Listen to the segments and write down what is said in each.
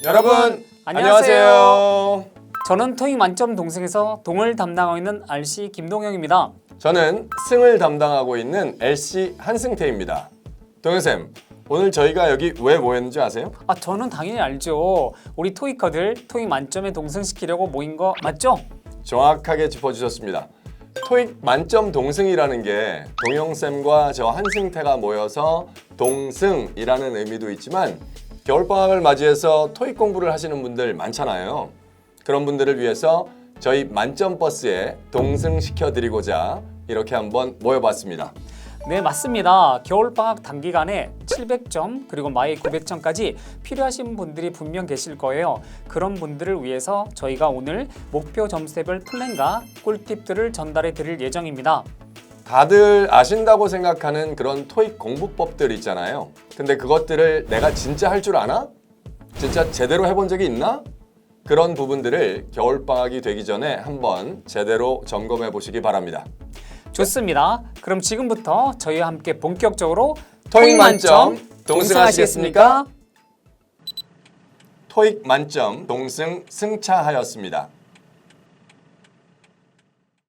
여러분 안녕하세요. 저는 토익 만점 동승에서 동을 담당하고 있는 RC 김동영입니다. 저는 승을 담당하고 있는 LC 한승태입니다. 동영쌤, 오늘 저희가 여기 왜 모였는지 아세요? 저는 당연히 알죠. 우리 토익커들 토익 만점에 동승시키려고 모인 거 맞죠? 정확하게 짚어주셨습니다. 토익 만점 동승이라는 게 동영쌤과 저 한승태가 모여서 동승이라는 의미도 있지만 겨울방학을 맞이해서 토익 공부를 하시는 분들 많잖아요. 그런 분들을 위해서 저희 만점버스에 동승시켜드리고자 이렇게 한번 모여봤습니다. 네, 맞습니다. 겨울방학 단기간에 700점 그리고 마이 900점까지 필요하신 분들이 분명 계실 거예요. 그런 분들을 위해서 저희가 오늘 목표 점수별 플랜과 꿀팁들을 전달해 드릴 예정입니다. 다들 아신다고 생각하는 그런 토익 공부법들 있잖아요. 근데 그것들을 내가 진짜 할 줄 아나? 진짜 제대로 해본 적이 있나? 그런 부분들을 겨울방학이 되기 전에 한번 제대로 점검해 보시기 바랍니다. 좋습니다. 그럼 지금부터 저희와 함께 본격적으로 토익 만점 동승하시겠습니까? 토익 만점 동승 승차하였습니다.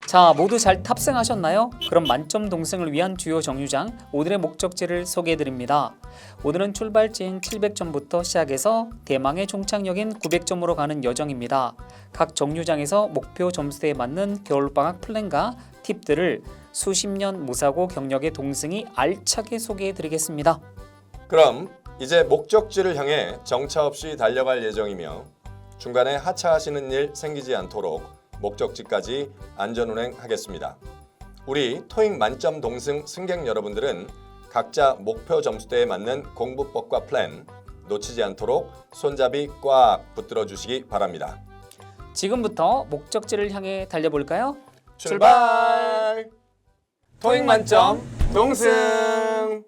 자, 모두 잘 탑승하셨나요? 그럼 만점 동승을 위한 주요 정류장, 오늘의 목적지를 소개해드립니다. 오늘은 출발지인 700점부터 시작해서 대망의 종착역인 900점으로 가는 여정입니다. 각 정류장에서 목표 점수대에 맞는 겨울방학 플랜과 팁들을 수십 년 무사고 경력의 동승이 알차게 소개해드리겠습니다. 그럼 이제 목적지를 향해 정차 없이 달려갈 예정이며 중간에 하차하시는 일 생기지 않도록 목적지까지 안전운행하겠습니다. 우리 토익 만점 동승 승객 여러분들은 각자 목표 점수대에 맞는 공부법과 플랜 놓치지 않도록 손잡이 꽉 붙들어 주시기 바랍니다. 지금부터 목적지를 향해 달려볼까요? 출발! 토익 만점 동승!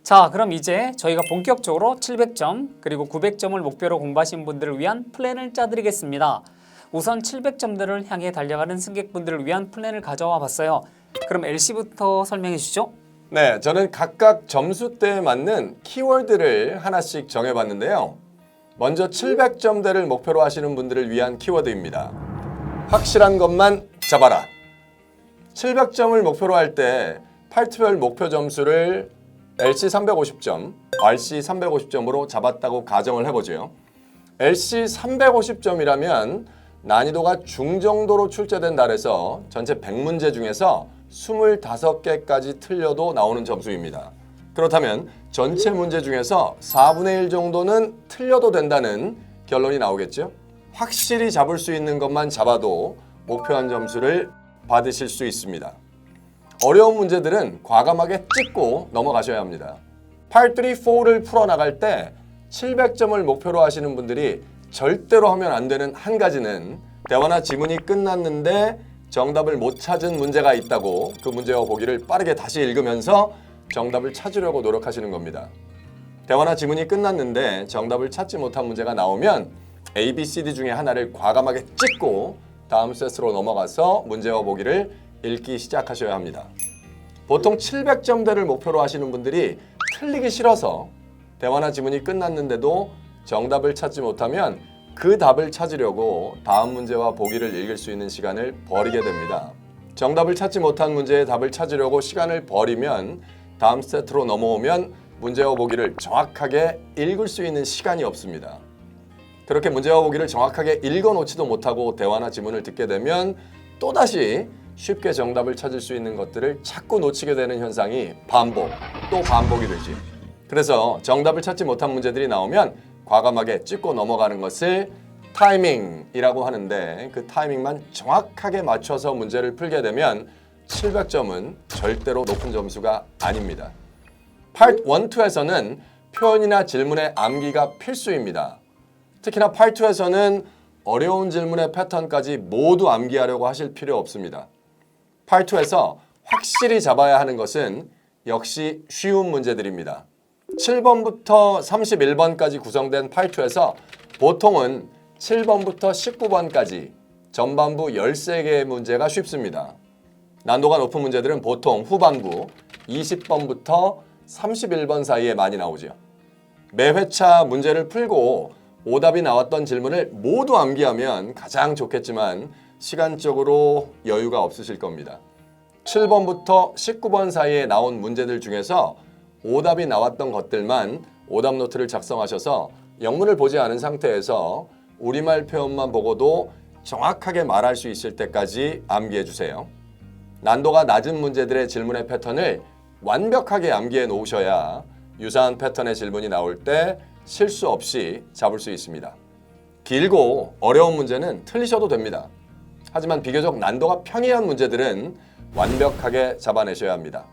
자, 그럼 이제 저희가 본격적으로 700점 그리고 900점을 목표로 공부하신 분들을 위한 플랜을 짜드리겠습니다. 우선 700점들을 향해 달려가는 승객분들을 위한 플랜을 가져와 봤어요. 그럼 LC부터 설명해 주시죠. 네, 저는 각각 점수대에 맞는 키워드를 하나씩 정해봤는데요. 먼저 700점대를 목표로 하시는 분들을 위한 키워드입니다. 확실한 것만 잡아라. 700점을 목표로 할 때 파트별 목표 점수를 LC 350점, RC 350점으로 잡았다고 가정을 해보죠. LC 350점이라면 난이도가 중정도로 출제된 달에서 전체 100문제 중에서 25개까지 틀려도 나오는 점수입니다. 그렇다면 전체 문제 중에서 4분의 1 정도는 틀려도 된다는 결론이 나오겠죠? 확실히 잡을 수 있는 것만 잡아도 목표한 점수를 받으실 수 있습니다. 어려운 문제들은 과감하게 찍고 넘어가셔야 합니다. Part 3, 4를 풀어나갈 때 700점을 목표로 하시는 분들이 절대로 하면 안 되는 한 가지는 대화나 지문이 끝났는데 정답을 못 찾은 문제가 있다고 그 문제와 보기를 빠르게 다시 읽으면서 정답을 찾으려고 노력하시는 겁니다. 대화나 지문이 끝났는데 정답을 찾지 못한 문제가 나오면 A, B, C, D 중에 하나를 과감하게 찍고 다음 셋으로 넘어가서 문제와 보기를 읽기 시작하셔야 합니다. 보통 700점대를 목표로 하시는 분들이 틀리기 싫어서 대화나 지문이 끝났는데도 정답을 찾지 못하면 그 답을 찾으려고 다음 문제와 보기를 읽을 수 있는 시간을 버리게 됩니다. 정답을 찾지 못한 문제의 답을 찾으려고 시간을 버리면 다음 세트로 넘어오면 문제와 보기를 정확하게 읽을 수 있는 시간이 없습니다. 그렇게 문제와 보기를 정확하게 읽어놓지도 못하고 대화나 지문을 듣게 되면 또다시 쉽게 정답을 찾을 수 있는 것들을 자꾸 놓치게 되는 현상이 반복, 또 반복이 되지. 그래서 정답을 찾지 못한 문제들이 나오면 과감하게 찍고 넘어가는 것을 타이밍이라고 하는데 그 타이밍만 정확하게 맞춰서 문제를 풀게 되면 700점은 절대로 높은 점수가 아닙니다. Part 1, 2에서는 표현이나 질문의 암기가 필수입니다. 특히나 Part 2에서는 어려운 질문의 패턴까지 모두 암기하려고 하실 필요 없습니다. Part 2에서 확실히 잡아야 하는 것은 역시 쉬운 문제들입니다. 7번부터 31번까지 구성된 Part 2에서 보통은 7번부터 19번까지 전반부 13개의 문제가 쉽습니다. 난도가 높은 문제들은 보통 후반부 20번부터 31번 사이에 많이 나오죠. 매 회차 문제를 풀고 오답이 나왔던 질문을 모두 암기하면 가장 좋겠지만 시간적으로 여유가 없으실 겁니다. 7번부터 19번 사이에 나온 문제들 중에서 오답이 나왔던 것들만 오답 노트를 작성하셔서 영문을 보지 않은 상태에서 우리말 표현만 보고도 정확하게 말할 수 있을 때까지 암기해 주세요. 난도가 낮은 문제들의 질문의 패턴을 완벽하게 암기해 놓으셔야 유사한 패턴의 질문이 나올 때 실수 없이 잡을 수 있습니다. 길고 어려운 문제는 틀리셔도 됩니다. 하지만 비교적 난도가 평이한 문제들은 완벽하게 잡아내셔야 합니다.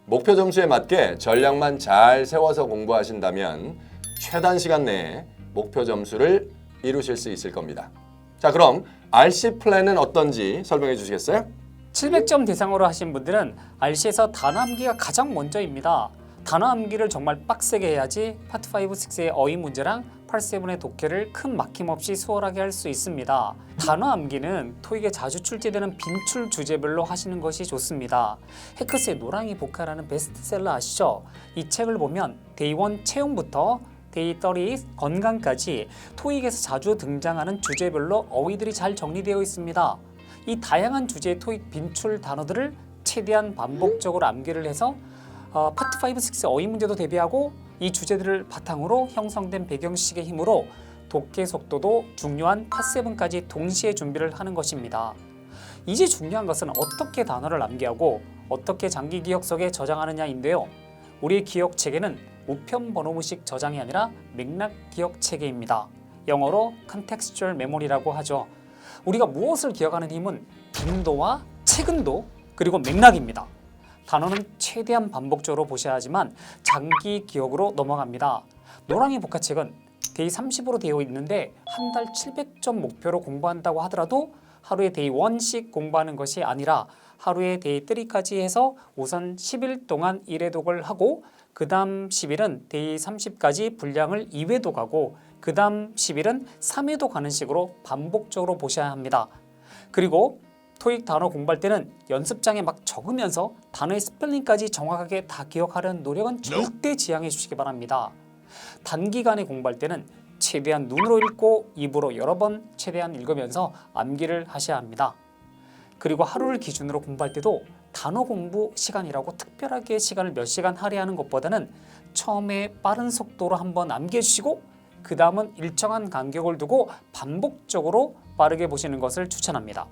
목표 점수에 맞게 전략만 잘 세워서 공부하신다면 최단 시간 내에 목표 점수를 이루실 수 있을 겁니다. 자, 그럼 RC 플랜은 어떤지 설명해 주시겠어요? 700점 대상으로 하신 분들은 RC에서 단어 암기가 가장 먼저입니다. 단어 암기를 정말 빡세게 해야지 파트 5, 6의 어휘 문제랑 8, 7의 독해를 큰 막힘 없이 수월하게 할 수 있습니다. 단어 암기는 토익에 자주 출제되는 빈출 주제별로 하시는 것이 좋습니다. 해커스의 노랑이 복화라는 베스트셀러 아시죠? 이 책을 보면 데이 1 채용부터 데이 30 건강까지 토익에서 자주 등장하는 주제별로 어휘들이 잘 정리되어 있습니다. 이 다양한 주제의 토익 빈출 단어들을 최대한 반복적으로 암기를 해서 파트 5, 6 어휘 문제도 대비하고 이 주제들을 바탕으로 형성된 배경식의 힘으로 독해 속도도 중요한 파트 7까지 동시에 준비를 하는 것입니다. 이제 중요한 것은 어떻게 단어를 암기하고 어떻게 장기 기억 속에 저장하느냐인데요. 우리의 기억 체계는 우편 번호무식 저장이 아니라 맥락 기억 체계입니다. 영어로 contextual memory라고 하죠. 우리가 무엇을 기억하는 힘은 빈도와 최근도 그리고 맥락입니다. 단어는 최대한 반복적으로 보셔야 하지만 장기 기억으로 넘어갑니다. 노랑이 복화책은 데이 30으로 되어 있는데 한 달 700점 목표로 공부한다고 하더라도 하루에 데이 1씩 공부하는 것이 아니라 하루에 데이 3까지 해서 우선 10일 동안 1회독을 하고 그 다음 10일은 데이 30까지 분량을 2회독 하고 그 다음 10일은 3회독 하는 식으로 반복적으로 보셔야 합니다. 그리고 토익 단어 공부할 때는 연습장에 막 적으면서 단어의 스펠링까지 정확하게 다 기억하려는 노력은 절대 지양해 주시기 바랍니다. 단기간에 공부할 때는 최대한 눈으로 읽고 입으로 여러 번 최대한 읽으면서 암기를 하셔야 합니다. 그리고 하루를 기준으로 공부할 때도 단어 공부 시간이라고 특별하게 시간을 몇 시간 할애하는 것보다는 처음에 빠른 속도로 한번 암기해 주시고 그 다음은 일정한 간격을 두고 반복적으로 빠르게 보시는 것을 추천합니다.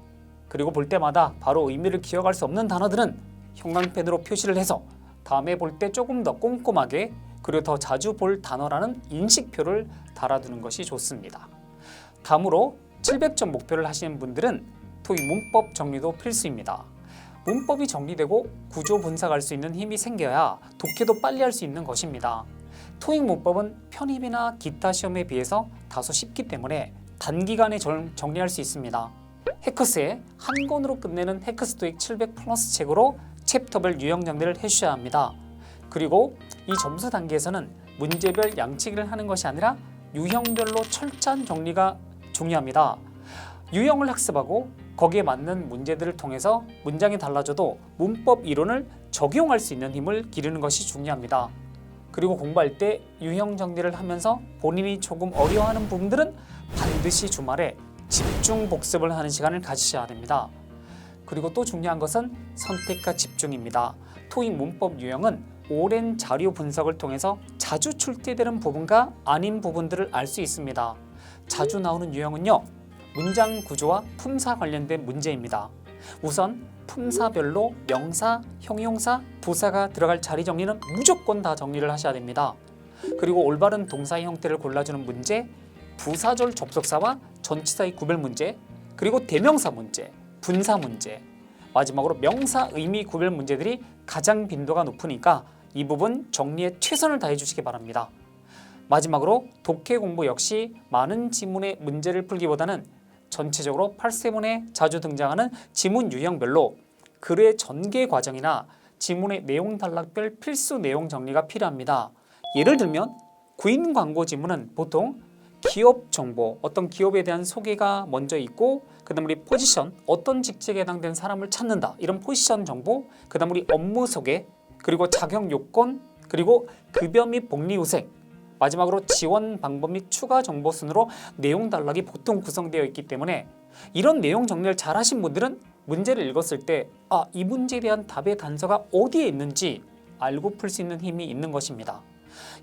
그리고 볼 때마다 바로 의미를 기억할 수 없는 단어들은 형광펜으로 표시를 해서 다음에 볼 때 조금 더 꼼꼼하게 그리고 더 자주 볼 단어라는 인식표를 달아두는 것이 좋습니다. 다음으로 700점 목표를 하시는 분들은 토익 문법 정리도 필수입니다. 문법이 정리되고 구조 분석할 수 있는 힘이 생겨야 독해도 빨리 할 수 있는 것입니다. 토익 문법은 편입이나 기타 시험에 비해서 다소 쉽기 때문에 단기간에 정리할 수 있습니다. 해커스의 한 권으로 끝내는 해커스 토익 700 플러스 책으로 챕터별 유형 정리를 해주셔야 합니다. 그리고 이 점수 단계에서는 문제별 양치기를 하는 것이 아니라 유형별로 철저한 정리가 중요합니다. 유형을 학습하고 거기에 맞는 문제들을 통해서 문장이 달라져도 문법 이론을 적용할 수 있는 힘을 기르는 것이 중요합니다. 그리고 공부할 때 유형 정리를 하면서 본인이 조금 어려워하는 부분들은 반드시 주말에 집중 복습을 하는 시간을 가지셔야 됩니다. 그리고 또 중요한 것은 선택과 집중입니다. 토익 문법 유형은 오랜 자료 분석을 통해서 자주 출제되는 부분과 아닌 부분들을 알 수 있습니다. 자주 나오는 유형은요, 문장 구조와 품사 관련된 문제입니다. 우선 품사별로 명사, 형용사, 부사가 들어갈 자리 정리는 무조건 다 정리를 하셔야 됩니다. 그리고 올바른 동사의 형태를 골라주는 문제, 부사절 접속사와 전치사의 구별 문제, 그리고 대명사 문제, 분사 문제, 마지막으로 명사 의미 구별 문제들이 가장 빈도가 높으니까 이 부분 정리에 최선을 다해 주시기 바랍니다. 마지막으로 독해 공부 역시 많은 지문의 문제를 풀기보다는 전체적으로 8세문에 자주 등장하는 지문 유형별로 글의 전개 과정이나 지문의 내용 단락별 필수 내용 정리가 필요합니다. 예를 들면 구인 광고 지문은 보통 기업 정보, 어떤 기업에 대한 소개가 먼저 있고 그 다음 우리 포지션, 어떤 직책에 해당된 사람을 찾는다 이런 포지션 정보, 그 다음 우리 업무 소개, 그리고 자격 요건, 그리고 급여 및 복리 후생, 마지막으로 지원 방법 및 추가 정보 순으로 내용 단락이 보통 구성되어 있기 때문에 이런 내용 정리를 잘 하신 분들은 문제를 읽었을 때 이 문제에 대한 답의 단서가 어디에 있는지 알고 풀 수 있는 힘이 있는 것입니다.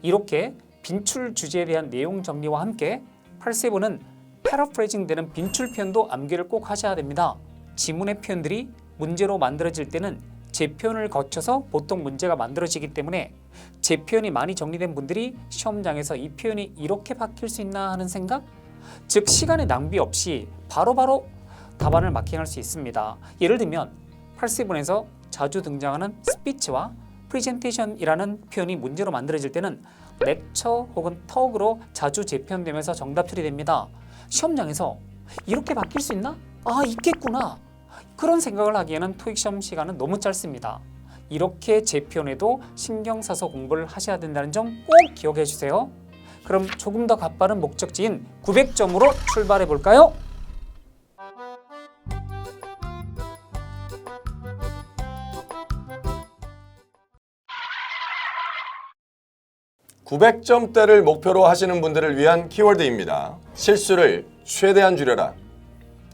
이렇게 빈출 주제에 대한 내용 정리와 함께 8세븐은 패러프레이징 되는 빈출 표현도 암기를 꼭 하셔야 됩니다. 지문의 표현들이 문제로 만들어질 때는 재표현을 거쳐서 보통 문제가 만들어지기 때문에 재표현이 많이 정리된 분들이 시험장에서 이 표현이 이렇게 바뀔 수 있나 하는 생각? 즉 시간의 낭비 없이 바로바로 답안을 마킹할 수 있습니다. 예를 들면 8세븐에서 자주 등장하는 스피치와 프레젠테이션이라는 표현이 문제로 만들어질 때는 렉처 혹은 턱으로 자주 재표현되면서 정답 처리됩니다. 시험장에서 이렇게 바뀔 수 있나? 있겠구나. 그런 생각을 하기에는 토익 시험 시간은 너무 짧습니다. 이렇게 재표현에도 신경 써서 공부를 하셔야 된다는 점 꼭 기억해 주세요. 그럼 조금 더 가빠른 목적지인 900점으로 출발해 볼까요? (900점대를) 목표로 하시는 분들을 위한 키워드입니다. 실수를 최대한 줄여라.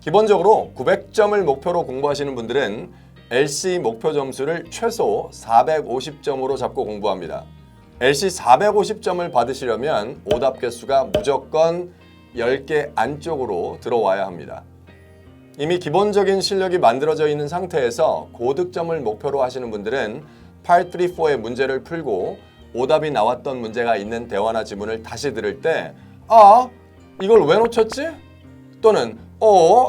기본적으로 900점을 목표로 공부하시는 분들은 LC 목표 점수를 최소 450점으로 잡고 공부합니다. LC 450점을 받으시려면 오답 개수가 무조건 10개 안쪽으로 들어와야 합니다. 이미 기본적인 실력이 만들어져 있는 상태에서 고득점을 목표로 하시는 분들은 Part 3, 4의 문제를 풀고 오답이 나왔던 문제가 있는 대화나 지문을 다시 들을 때 이걸 왜 놓쳤지? 또는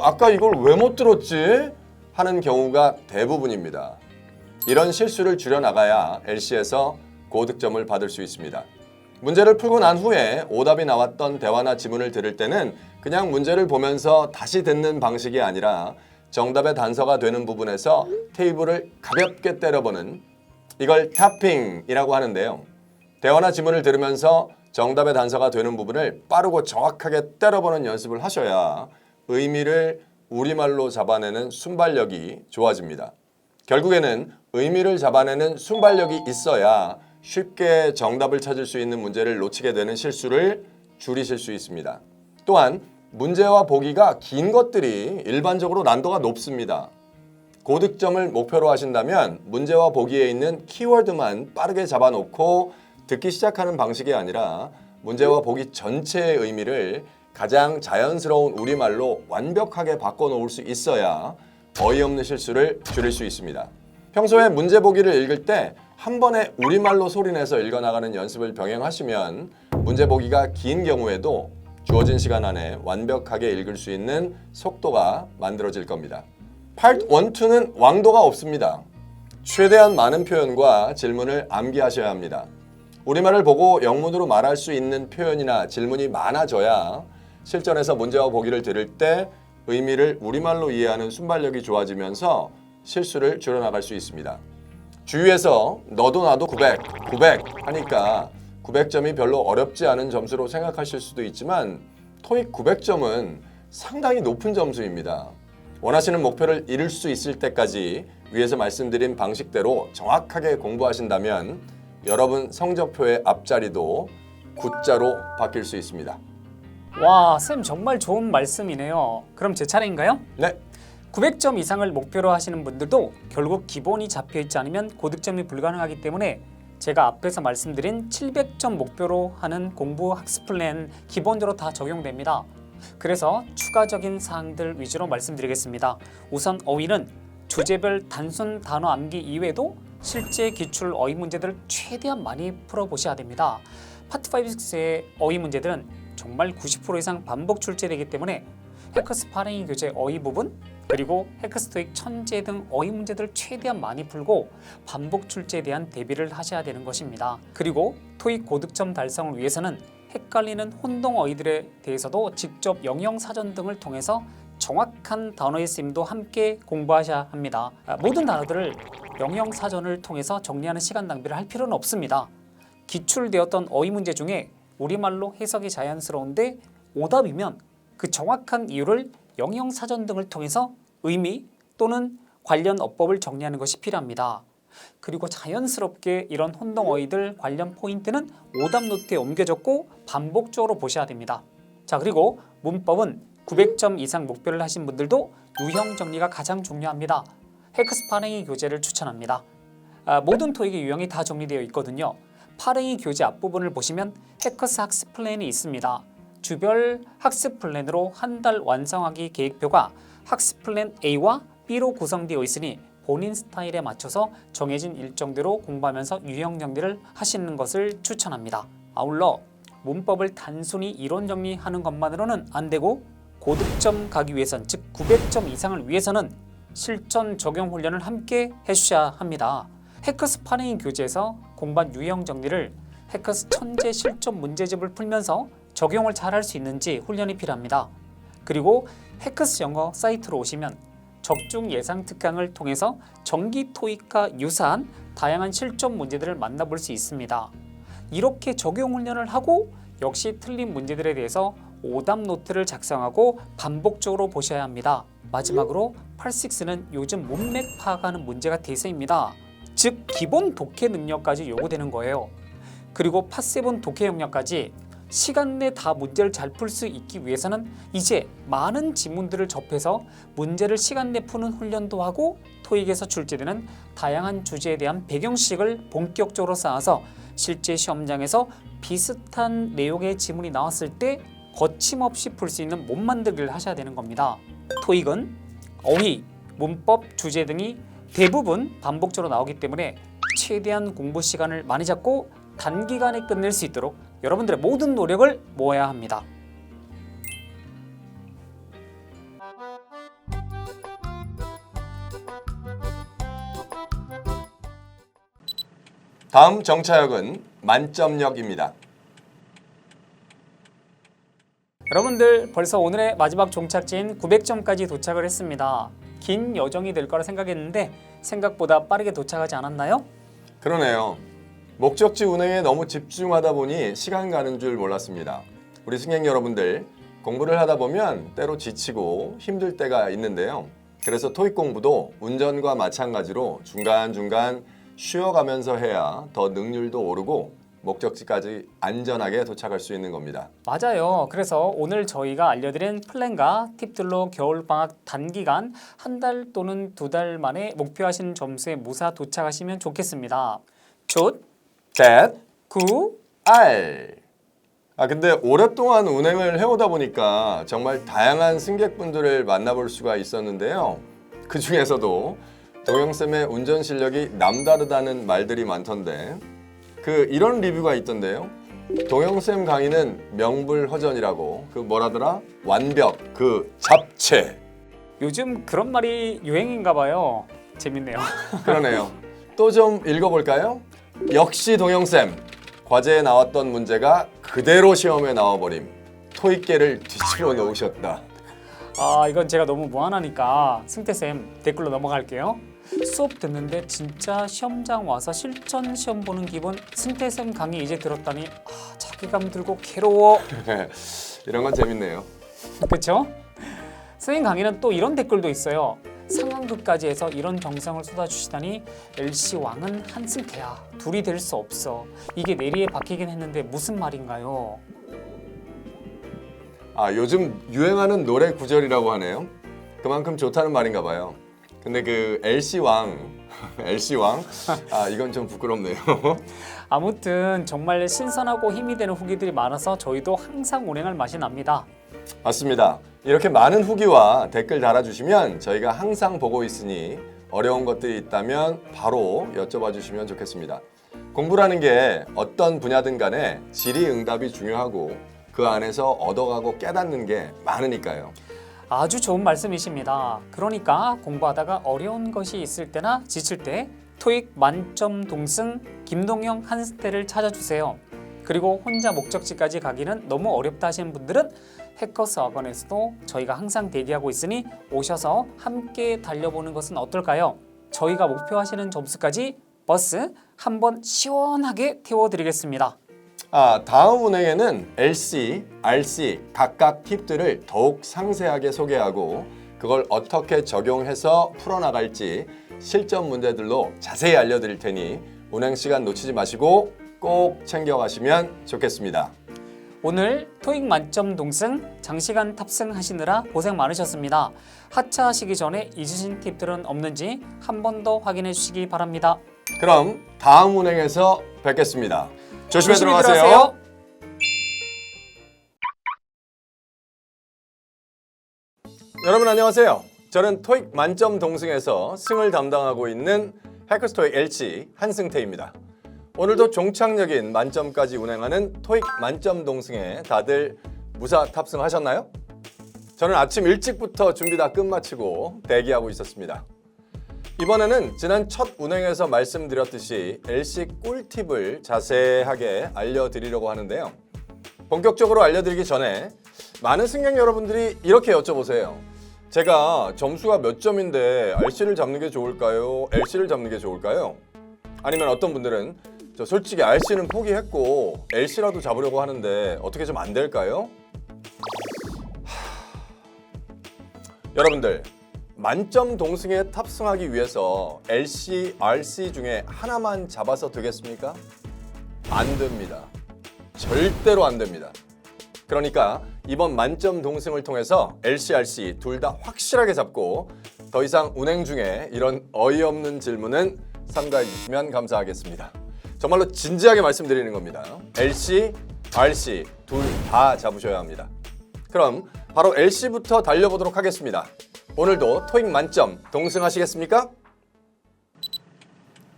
아까 이걸 왜 못 들었지? 하는 경우가 대부분입니다. 이런 실수를 줄여나가야 LC에서 고득점을 받을 수 있습니다. 문제를 풀고 난 후에 오답이 나왔던 대화나 지문을 들을 때는 그냥 문제를 보면서 다시 듣는 방식이 아니라 정답의 단서가 되는 부분에서 테이블을 가볍게 때려보는, 이걸 탑핑이라고 하는데요. 대화나 지문을 들으면서 정답의 단서가 되는 부분을 빠르고 정확하게 때려보는 연습을 하셔야 의미를 우리말로 잡아내는 순발력이 좋아집니다. 결국에는 의미를 잡아내는 순발력이 있어야 쉽게 정답을 찾을 수 있는 문제를 놓치게 되는 실수를 줄이실 수 있습니다. 또한 문제와 보기가 긴 것들이 일반적으로 난도가 높습니다. 고득점을 목표로 하신다면 문제와 보기에 있는 키워드만 빠르게 잡아놓고 듣기 시작하는 방식이 아니라 문제와 보기 전체의 의미를 가장 자연스러운 우리말로 완벽하게 바꿔놓을 수 있어야 어이없는 실수를 줄일 수 있습니다. 평소에 문제 보기를 읽을 때 한 번에 우리말로 소리내서 읽어나가는 연습을 병행하시면 문제 보기가 긴 경우에도 주어진 시간 안에 완벽하게 읽을 수 있는 속도가 만들어질 겁니다. Part 1, 2는 왕도가 없습니다. 최대한 많은 표현과 질문을 암기하셔야 합니다. 우리말을 보고 영문으로 말할 수 있는 표현이나 질문이 많아져야 실전에서 문제와 보기를 들을 때 의미를 우리말로 이해하는 순발력이 좋아지면서 실수를 줄여나갈 수 있습니다. 주위에서 너도 나도 900 하니까 900점이 별로 어렵지 않은 점수로 생각하실 수도 있지만 토익 900점은 상당히 높은 점수입니다. 원하시는 목표를 이룰 수 있을 때까지 위에서 말씀드린 방식대로 정확하게 공부하신다면 여러분 성적표의 앞자리도 9자로 바뀔 수 있습니다. 와, 쌤 정말 좋은 말씀이네요. 그럼 제 차례인가요? 네. 900점 이상을 목표로 하시는 분들도 결국 기본이 잡혀있지 않으면 고득점이 불가능하기 때문에 제가 앞에서 말씀드린 700점 목표로 하는 공부 학습 플랜 기본적으로 다 적용됩니다. 그래서 추가적인 사항들 위주로 말씀드리겠습니다. 우선 어휘는 주제별 단순 단어 암기 이외에도 실제 기출 어휘 문제들을 최대한 많이 풀어보셔야 됩니다. 파트 5, 6의 어휘 문제들은 정말 90% 이상 반복 출제되기 때문에 해커스 파랭이 교재 어휘 부분 그리고 해커스 토익 천재 등 어휘 문제들을 최대한 많이 풀고 반복 출제에 대한 대비를 하셔야 되는 것입니다. 그리고 토익 고득점 달성을 위해서는 헷갈리는 혼동 어휘들에 대해서도 직접 영영사전 등을 통해서 정확한 단어의 쓰임도 함께 공부하셔야 합니다. 모든 단어들을 영영사전을 통해서 정리하는 시간 낭비를 할 필요는 없습니다. 기출되었던 어휘 문제 중에 우리말로 해석이 자연스러운데 오답이면 그 정확한 이유를 영영사전 등을 통해서 의미 또는 관련 어법을 정리하는 것이 필요합니다. 그리고 자연스럽게 이런 혼동어휘들 관련 포인트는 오답 노트에 옮겨졌고 반복적으로 보셔야 됩니다. 자, 그리고 문법은 900점 이상 목표를 하신 분들도 유형 정리가 가장 중요합니다. 해커스 파랭이 교재를 추천합니다. 모든 토익의 유형이 다 정리되어 있거든요. 파랭이 교재 앞부분을 보시면 해커스 학습 플랜이 있습니다. 주별 학습 플랜으로 한 달 완성하기 계획표가 학습 플랜 A와 B로 구성되어 있으니 본인 스타일에 맞춰서 정해진 일정대로 공부하면서 유형 정리를 하시는 것을 추천합니다. 아울러 문법을 단순히 이론 정리하는 것만으로는 안 되고 고득점 가기 위해선, 즉 900점 이상을 위해서는 실전 적용 훈련을 함께 해주셔야 합니다. 해커스 파랭이 교재에서 공부한 유형 정리를 해커스 천재 실전 문제집을 풀면서 적용을 잘 할 수 있는지 훈련이 필요합니다. 그리고 해커스 영어 사이트로 오시면 적중 예상 특강을 통해서 정기 토익과 유사한 다양한 실전 문제들을 만나볼 수 있습니다. 이렇게 적용 훈련을 하고 역시 틀린 문제들에 대해서 오답 노트를 작성하고 반복적으로 보셔야 합니다. 마지막으로 86는 요즘 문맥 파악하는 문제가 대세입니다. 즉 기본 독해 능력까지 요구되는 거예요. 그리고 파7 독해 영역까지 시간 내 다 문제를 잘 풀 수 있기 위해서는 이제 많은 지문들을 접해서 문제를 시간 내 푸는 훈련도 하고 토익에서 출제되는 다양한 주제에 대한 배경식을 본격적으로 쌓아서 실제 시험장에서 비슷한 내용의 지문이 나왔을 때 거침없이 풀 수 있는 몸 만들기를 하셔야 되는 겁니다. 토익은 어휘, 문법, 주제 등이 대부분 반복적으로 나오기 때문에 최대한 공부 시간을 많이 잡고 단기간에 끝낼 수 있도록 여러분들의 모든 노력을 모아야 합니다. 다음 정차역은 만점역입니다. 여러분들 벌써 오늘의 마지막 종착지인 900점까지 도착을 했습니다. 긴 여정이 될 거라 생각했는데 생각보다 빠르게 도착하지 않았나요? 그러네요. 목적지 운행에 너무 집중하다 보니 시간 가는 줄 몰랐습니다. 우리 승객 여러분들, 공부를 하다 보면 때로 지치고 힘들 때가 있는데요. 그래서 토익 공부도 운전과 마찬가지로 중간중간 쉬어가면서 해야 더 능률도 오르고 목적지까지 안전하게 도착할 수 있는 겁니다. 맞아요. 그래서 오늘 저희가 알려드린 플랜과 팁들로 겨울방학 단기간 한 달 또는 2달 만에 목표하시는 점수에 무사 도착하시면 좋겠습니다. 조, 셋, 구, 알. 근데 오랫동안 운행을 해오다 보니까 정말 다양한 승객분들을 만나볼 수가 있었는데요. 그 중에서도 동영쌤의 운전 실력이 남다르다는 말들이 많던데 이런 리뷰가 있던데요. 동영쌤 강의는 명불허전이라고 뭐라더라? 완벽, 잡채. 요즘 그런 말이 유행인가 봐요. 재밌네요. 그러네요. 또 좀 읽어볼까요? 역시 동영쌤, 과제에 나왔던 문제가 그대로 시험에 나와버림. 토익계를 뒤집어 놓으셨다. 이건 제가 너무 무한하니까 승태쌤 댓글로 넘어갈게요. 수업 듣는데 진짜 시험장 와서 실전 시험 보는 기분. 승태쌤 강의 이제 들었다니 자괴감 들고 괴로워. 이런 건 재밌네요. 그쵸? 선생님 강의는 또 이런 댓글도 있어요. 상황극까지 해서 이런 정성을 쏟아주시다니 LC 왕은 한승태야. 둘이 될 수 없어. 이게 내리에 박히긴 했는데 무슨 말인가요? 요즘 유행하는 노래 구절이라고 하네요. 그만큼 좋다는 말인가 봐요. 근데 LC 왕, LC 왕? 이건 좀 부끄럽네요. 아무튼 정말 신선하고 힘이 되는 후기들이 많아서 저희도 항상 운행할 맛이 납니다. 맞습니다. 이렇게 많은 후기와 댓글 달아주시면 저희가 항상 보고 있으니 어려운 것들이 있다면 바로 여쭤봐 주시면 좋겠습니다. 공부라는 게 어떤 분야든 간에 질의응답이 중요하고 그 안에서 얻어가고 깨닫는 게 많으니까요. 아주 좋은 말씀이십니다. 그러니까 공부하다가 어려운 것이 있을 때나 지칠 때 토익 만점 동승 김동영 한승태를 찾아주세요. 그리고 혼자 목적지까지 가기는 너무 어렵다 하시는 분들은 해커스 학원에서도 저희가 항상 대기하고 있으니 오셔서 함께 달려보는 것은 어떨까요? 저희가 목표하시는 점수까지 버스 한번 시원하게 태워드리겠습니다. 다음 운행에는 LC, RC 각각 팁들을 더욱 상세하게 소개하고 그걸 어떻게 적용해서 풀어나갈지 실전 문제들로 자세히 알려드릴 테니 운행 시간 놓치지 마시고 꼭 챙겨가시면 좋겠습니다. 오늘 토익 만점 동승 장시간 탑승하시느라 고생 많으셨습니다. 하차하시기 전에 잊으신 팁들은 없는지 한 번 더 확인해 주시기 바랍니다. 그럼 다음 운행에서 뵙겠습니다. 조심히 들어가세요. 여러분 안녕하세요. 저는 토익 만점 동승에서 승을 담당하고 있는 해커스토익 LC 한승태입니다. 오늘도 종착역인 만점까지 운행하는 토익 만점 동승에 다들 무사 탑승하셨나요? 저는 아침 일찍부터 준비 다 끝마치고 대기하고 있었습니다. 이번에는 지난 첫 운행에서 말씀드렸듯이 LC 꿀팁을 자세하게 알려드리려고 하는데요. 본격적으로 알려드리기 전에 많은 승객 여러분들이 이렇게 여쭤보세요. 제가 점수가 몇 점인데 RC를 잡는 게 좋을까요? LC를 잡는 게 좋을까요? 아니면 어떤 분들은 저 솔직히 RC는 포기했고 LC라도 잡으려고 하는데 어떻게 좀 안 될까요? 여러분들 만점 동승에 탑승하기 위해서 LC, RC 중에 하나만 잡아서 되겠습니까? 안 됩니다. 절대로 안 됩니다. 그러니까 이번 만점 동승을 통해서 LC, RC 둘 다 확실하게 잡고 더 이상 운행 중에 이런 어이없는 질문은 삼가해 주시면 감사하겠습니다. 정말로 진지하게 말씀드리는 겁니다. LC, RC 둘 다 잡으셔야 합니다. 그럼 바로 LC부터 달려보도록 하겠습니다. 오늘도 토익 만점 동승하시겠습니까?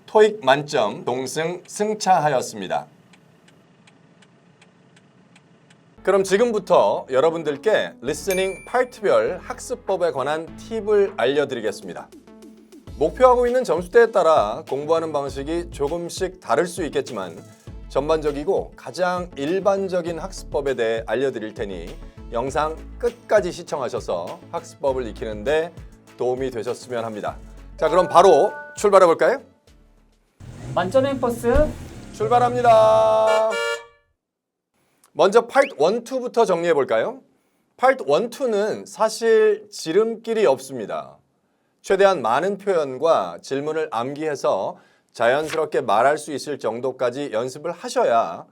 토익 만점 동승 승차하였습니다. 그럼 지금부터 여러분들께 리스닝 파트별 학습법에 관한 팁을 알려드리겠습니다. 목표하고 있는 점수대에 따라 공부하는 방식이 조금씩 다를 수 있겠지만 전반적이고 가장 일반적인 학습법에 대해 알려드릴 테니 영상 끝까지 시청하셔서 학습법을 익히는 데 도움이 되셨으면 합니다. 자, 그럼 바로 출발해 볼까요? 만점의 버스 출발합니다. 먼저 파트 1, 2부터 정리해 볼까요? 파트 1, 2는 사실 지름길이 없습니다. 최대한 많은 표현과 질문을 암기해서 자연스럽게 말할 수 있을 정도까지 연습을 하셔야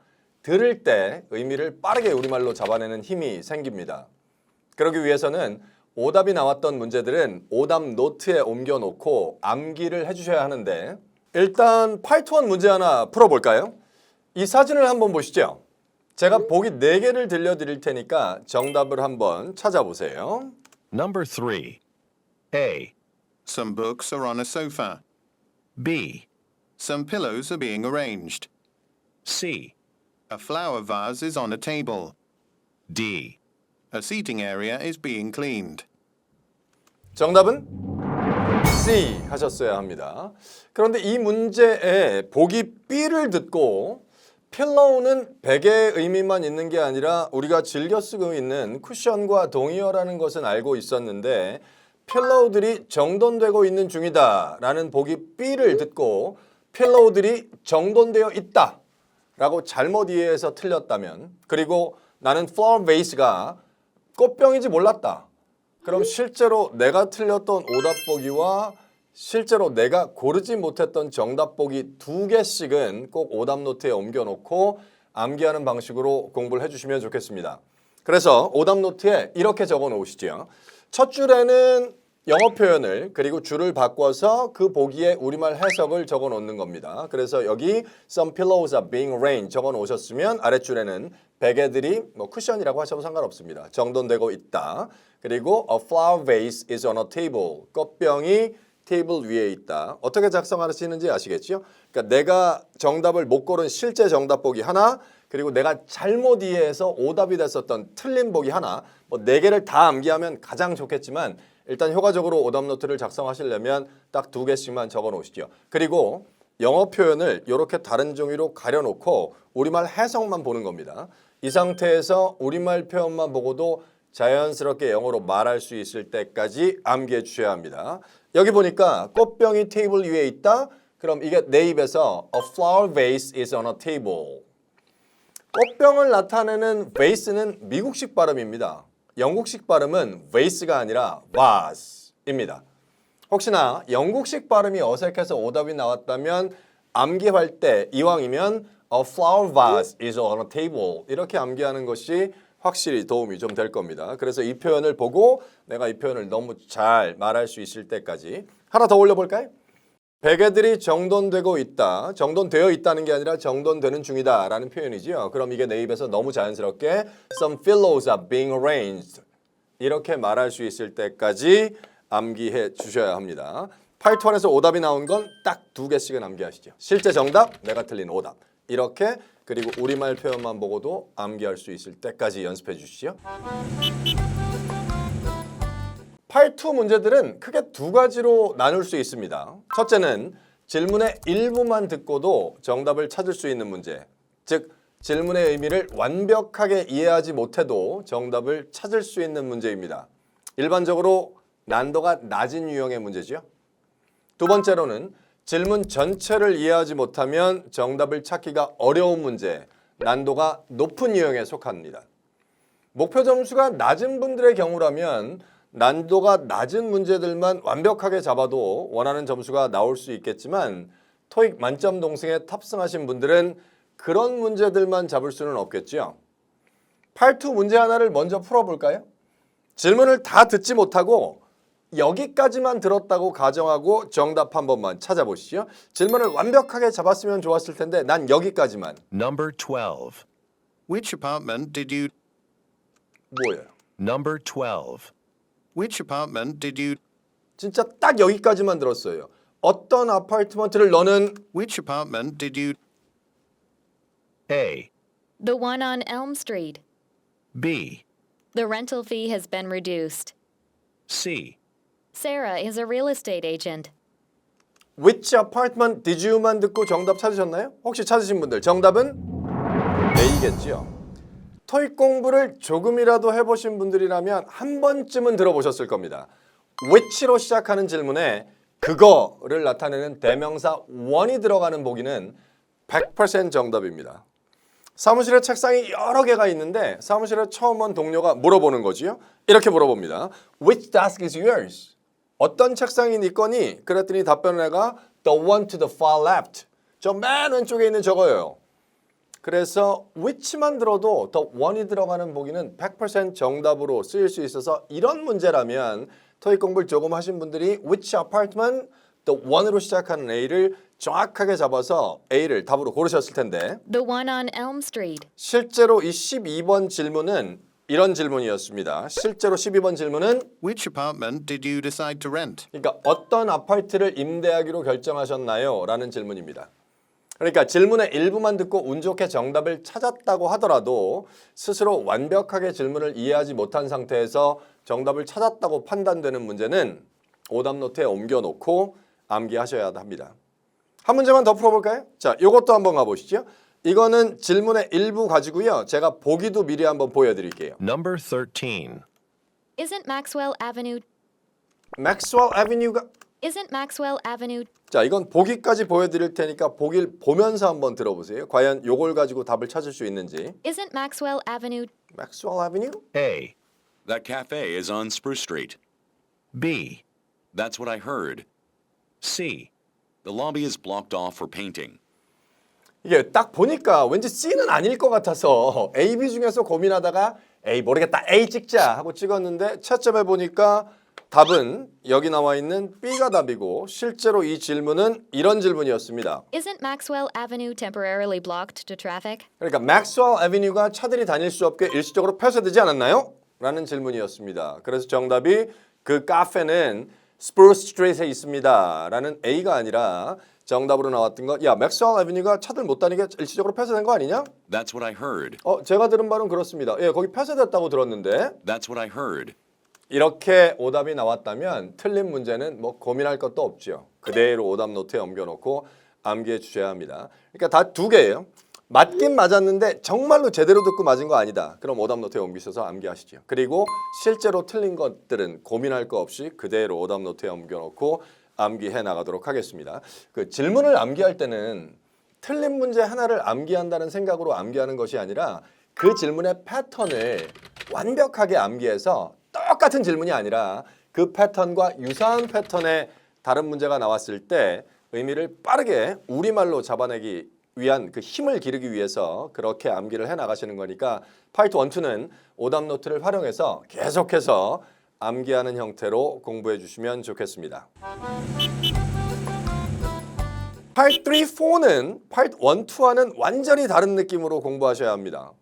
들을 때 의미를 빠르게 우리말로 잡아내는 힘이 생깁니다. 그러기 위해서는 오답이 나왔던 문제들은 오답 노트에 옮겨놓고 암기를 해주셔야 하는데 일단 파트 1 문제 하나 풀어볼까요? 이 사진을 한번 보시죠. 제가 보기 4개를 들려드릴 테니까 정답을 한번 찾아보세요. Number 3. A. Some books are on a sofa. B. Some pillows are being arranged. C. A flower vase is on a table. D. A seating area is being cleaned. 정답은 C 하셨어야 합니다. 그런데 이 문제에 보기 B를 듣고 필로우는 베개의 의미만 있는 게 아니라 우리가 즐겨 쓰고 있는 쿠션과 동의어라는 것은 알고 있었는데 필로우들이 정돈되고 있는 중이다 라는 보기 B를 듣고 필로우들이 정돈되어 있다 라고 잘못 이해해서 틀렸다면, 그리고 나는 flower vase가 꽃병인지 몰랐다. 그럼 실제로 내가 틀렸던 오답 보기와 실제로 내가 고르지 못했던 정답 보기 2개씩은 꼭 오답 노트에 옮겨놓고 암기하는 방식으로 공부를 해주시면 좋겠습니다. 그래서 오답 노트에 이렇게 적어 놓으시죠. 첫 줄에는 영어 표현을, 그리고 줄을 바꿔서 그 보기에 우리말 해석을 적어 놓는 겁니다. 그래서 여기 some pillows are being arranged 적어 놓으셨으면 아랫줄에는 베개들이 쿠션이라고 하셔도 상관없습니다. 정돈되고 있다. 그리고 a flower vase is on a table. 꽃병이 테이블 위에 있다. 어떻게 작성하시는지 아시겠죠? 그러니까 내가 정답을 못 고른 실제 정답 보기 하나, 그리고 내가 잘못 이해해서 오답이 됐었던 틀린 보기 하나, 뭐 4개를 다 암기하면 가장 좋겠지만 일단 효과적으로 오답 노트를 작성하시려면 딱 2개씩만 적어 놓으시죠. 그리고 영어 표현을 이렇게 다른 종이로 가려놓고 우리말 해석만 보는 겁니다. 이 상태에서 우리말 표현만 보고도 자연스럽게 영어로 말할 수 있을 때까지 암기해 주셔야 합니다. 여기 보니까 꽃병이 테이블 위에 있다. 그럼 이게 내 입에서 A flower vase is on a table. 꽃병을 나타내는 vase는 미국식 발음입니다. 영국식 발음은 vase가 아니라 vase입니다. 혹시나 영국식 발음이 어색해서 오답이 나왔다면 암기할 때 이왕이면 A flower vase is on a table 이렇게 암기하는 것이 확실히 도움이 좀 될 겁니다. 그래서 이 표현을 보고 내가 이 표현을 너무 잘 말할 수 있을 때까지 하나 더 올려볼까요? 베개들이 정돈되고 있다. 정돈되어 있다는 게 아니라 정돈되는 중이다 라는 표현이지요. 그럼 이게 내 입에서 너무 자연스럽게 Some pillows are being arranged 이렇게 말할 수 있을 때까지 암기해 주셔야 합니다. 파트 1에서 오답이 나온 건 딱 2개씩은 암기하시죠. 실제 정답, 내가 틀린 오답. 이렇게 그리고 우리말 표현만 보고도 암기할 수 있을 때까지 연습해 주시죠. 파트 2 문제들은 크게 2가지로 나눌 수 있습니다. 첫째는 질문의 일부만 듣고도 정답을 찾을 수 있는 문제. 즉, 질문의 의미를 완벽하게 이해하지 못해도 정답을 찾을 수 있는 문제입니다. 일반적으로 난도가 낮은 유형의 문제죠. 두 번째로는 질문 전체를 이해하지 못하면 정답을 찾기가 어려운 문제, 난도가 높은 유형에 속합니다. 목표 점수가 낮은 분들의 경우라면 난도가 낮은 문제들만 완벽하게 잡아도 원하는 점수가 나올 수 있겠지만 토익 만점 동생에 탑승하신 분들은 그런 문제들만 잡을 수는 없겠죠. 파트 2 문제 하나를 먼저 풀어볼까요? 질문을 다 듣지 못하고 여기까지만 들었다고 가정하고 정답 한 번만 찾아보시죠. 질문을 완벽하게 잡았으면 좋았을 텐데 난 여기까지만. Number 12. Which apartment did you... 뭐예요? Number 12. Which apartment did you... 진짜 딱 여기까지만 들었어요. 어떤 아파트먼트를 너는 Which apartment did you... A. The one on Elm Street. B. The rental fee has been reduced. C. Sarah is a real estate agent. Which apartment did you만 듣고 정답 찾으셨나요? 혹시 찾으신 분들 정답은 A겠지요. 토익 공부를 조금이라도 해보신 분들이라면 한 번쯤은 들어보셨을 겁니다. which로 시작하는 질문에 그거를 나타내는 대명사 one이 들어가는 보기는 100% 정답입니다. 사무실에 책상이 여러 개가 있는데 사무실에 처음 온 동료가 물어보는 거지요. 이렇게 물어봅니다. Which desk is yours? 어떤 책상이 네 거니? 그랬더니 답변을 내가 The one to the far left. 저 맨 왼쪽에 있는 저거예요. 그래서 which만 들어도 the one이 들어가는 보기는 100% 정답으로 쓰일 수 있어서 이런 문제라면 토익 공부를 조금 하신 분들이 which apartment, the one으로 시작하는 A를 정확하게 잡아서 A를 답으로 고르셨을 텐데 The one on Elm Street. 실제로 이 12번 질문은 이런 질문이었습니다. 실제로 12번 질문은 Which apartment did you decide to rent? 그러니까 어떤 아파트를 임대하기로 결정하셨나요? 라는 질문입니다. 그러니까 질문의 일부만 듣고 운 좋게 정답을 찾았다고 하더라도 스스로 완벽하게 질문을 이해하지 못한 상태에서 정답을 찾았다고 판단되는 문제는 오답 노트에 옮겨놓고 암기하셔야 합니다. 한 문제만 더 풀어볼까요? 자, 이것도 한번 가보시죠. 이거는 질문의 일부 가지고요. 제가 보기도 미리 한번 보여드릴게요. Number 13. Isn't Maxwell Avenue 맥스웰 애비뉴가 Isn't Maxwell Avenue 자, 이건 보기까지 보여드릴 테니까 보기를 보면서 한번 들어보세요. 과연 요걸 가지고 답을 찾을 수 있는지. Isn't Maxwell Avenue 맥스웰 애비뉴? A. That cafe is on Spruce Street. B. That's what I heard. C. The lobby is blocked off for painting. 이게 딱 보니까 왠지 C는 아닐 것 같아서 A, B 중에서 고민하다가 A 모르겠다 A 찍자 하고 찍었는데 채점해 보니까 답은 여기 나와 있는 B가 답이고 실제로 이 질문은 이런 질문이었습니다. Isn't Maxwell Avenue temporarily blocked to traffic? 그러니까 맥스웰 애비뉴가 차들이 다닐 수 없게 일시적으로 폐쇄되지 않았나요? 라는 질문이었습니다. 그래서 정답이 그 카페는 스프루스 스트리트에 있습니다. 라는 A가 아니라 정답으로 나왔던 거, 야, 맥스웰 애비뉴가 차들 못 다니게 일시적으로 폐쇄된 거 아니냐? That's what I heard. 제가 들은 바는 그렇습니다. 예, 거기 폐쇄됐다고 들었는데 That's what I heard. 이렇게 오답이 나왔다면 틀린 문제는 뭐 고민할 것도 없죠. 그대로 오답 노트에 옮겨놓고 암기해 주셔야 합니다. 그러니까 다 2개예요. 맞긴 맞았는데 정말로 제대로 듣고 맞은 거 아니다. 그럼 오답 노트에 옮기셔서 암기하시죠. 그리고 실제로 틀린 것들은 고민할 거 없이 그대로 오답 노트에 옮겨놓고 암기해 나가도록 하겠습니다. 그 질문을 암기할 때는 틀린 문제 하나를 암기한다는 생각으로 암기하는 것이 아니라 그 질문의 패턴을 완벽하게 암기해서 똑같은 질문이 아니라 그 패턴과 유사한 패턴의 다른 문제가 나왔을 때 의미를 빠르게 우리말로 잡아내기 위한 그 힘을 기르기 위해서 그렇게 암기를 해 나가시는 거니까 파트 1, 2는 오답 노트를 활용해서 계속해서 암기하는 형태로 공부해 주시면 좋겠습니다. 파트 3, 4는 파트 1, 2와는 완전히 다른 느낌으로 공부하셔야 합니다.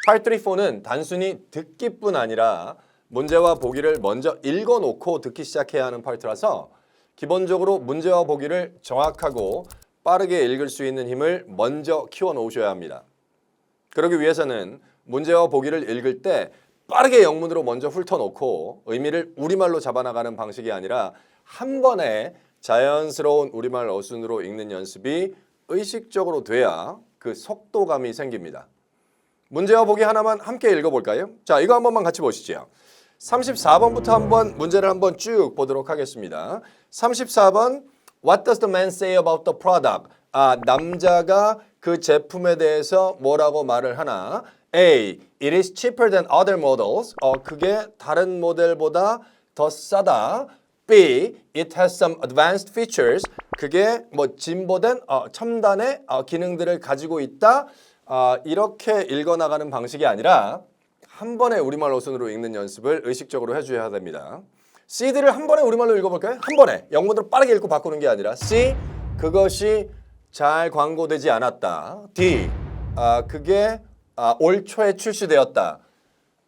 파트 3, 4는 단순히 듣기뿐 아니라 문제와 보기를 먼저 읽어놓고 듣기 시작해야 하는 파트라서 기본적으로 문제와 보기를 정확하고 빠르게 읽을 수 있는 힘을 먼저 키워놓으셔야 합니다. 그러기 위해서는 문제와 보기를 읽을 때 빠르게 영문으로 먼저 훑어놓고 의미를 우리말로 잡아나가는 방식이 아니라 한 번에 자연스러운 우리말 어순으로 읽는 연습이 의식적으로 돼야 그 속도감이 생깁니다. 문제와 보기 하나만 함께 읽어볼까요? 자, 이거 한 번만 같이 보시죠. 34번부터 한번 문제를 한번 쭉 보도록 하겠습니다. 34번 What does the man say about the product? 남자가 그 제품에 대해서 뭐라고 말을 하나? A. It is cheaper than other models. 그게 다른 모델보다 더 싸다. B. It has some advanced features. 그게 뭐 진보된 첨단의 기능들을 가지고 있다. 이렇게 읽어나가는 방식이 아니라 한 번에 우리말 어순으로 읽는 연습을 의식적으로 해줘야 됩니다. C들을 한 번에 우리말로 읽어볼까요? 한 번에 영문으로 빠르게 읽고 바꾸는 게 아니라 C. 그것이 잘 광고되지 않았다. D. 그게 올 초에 출시되었다.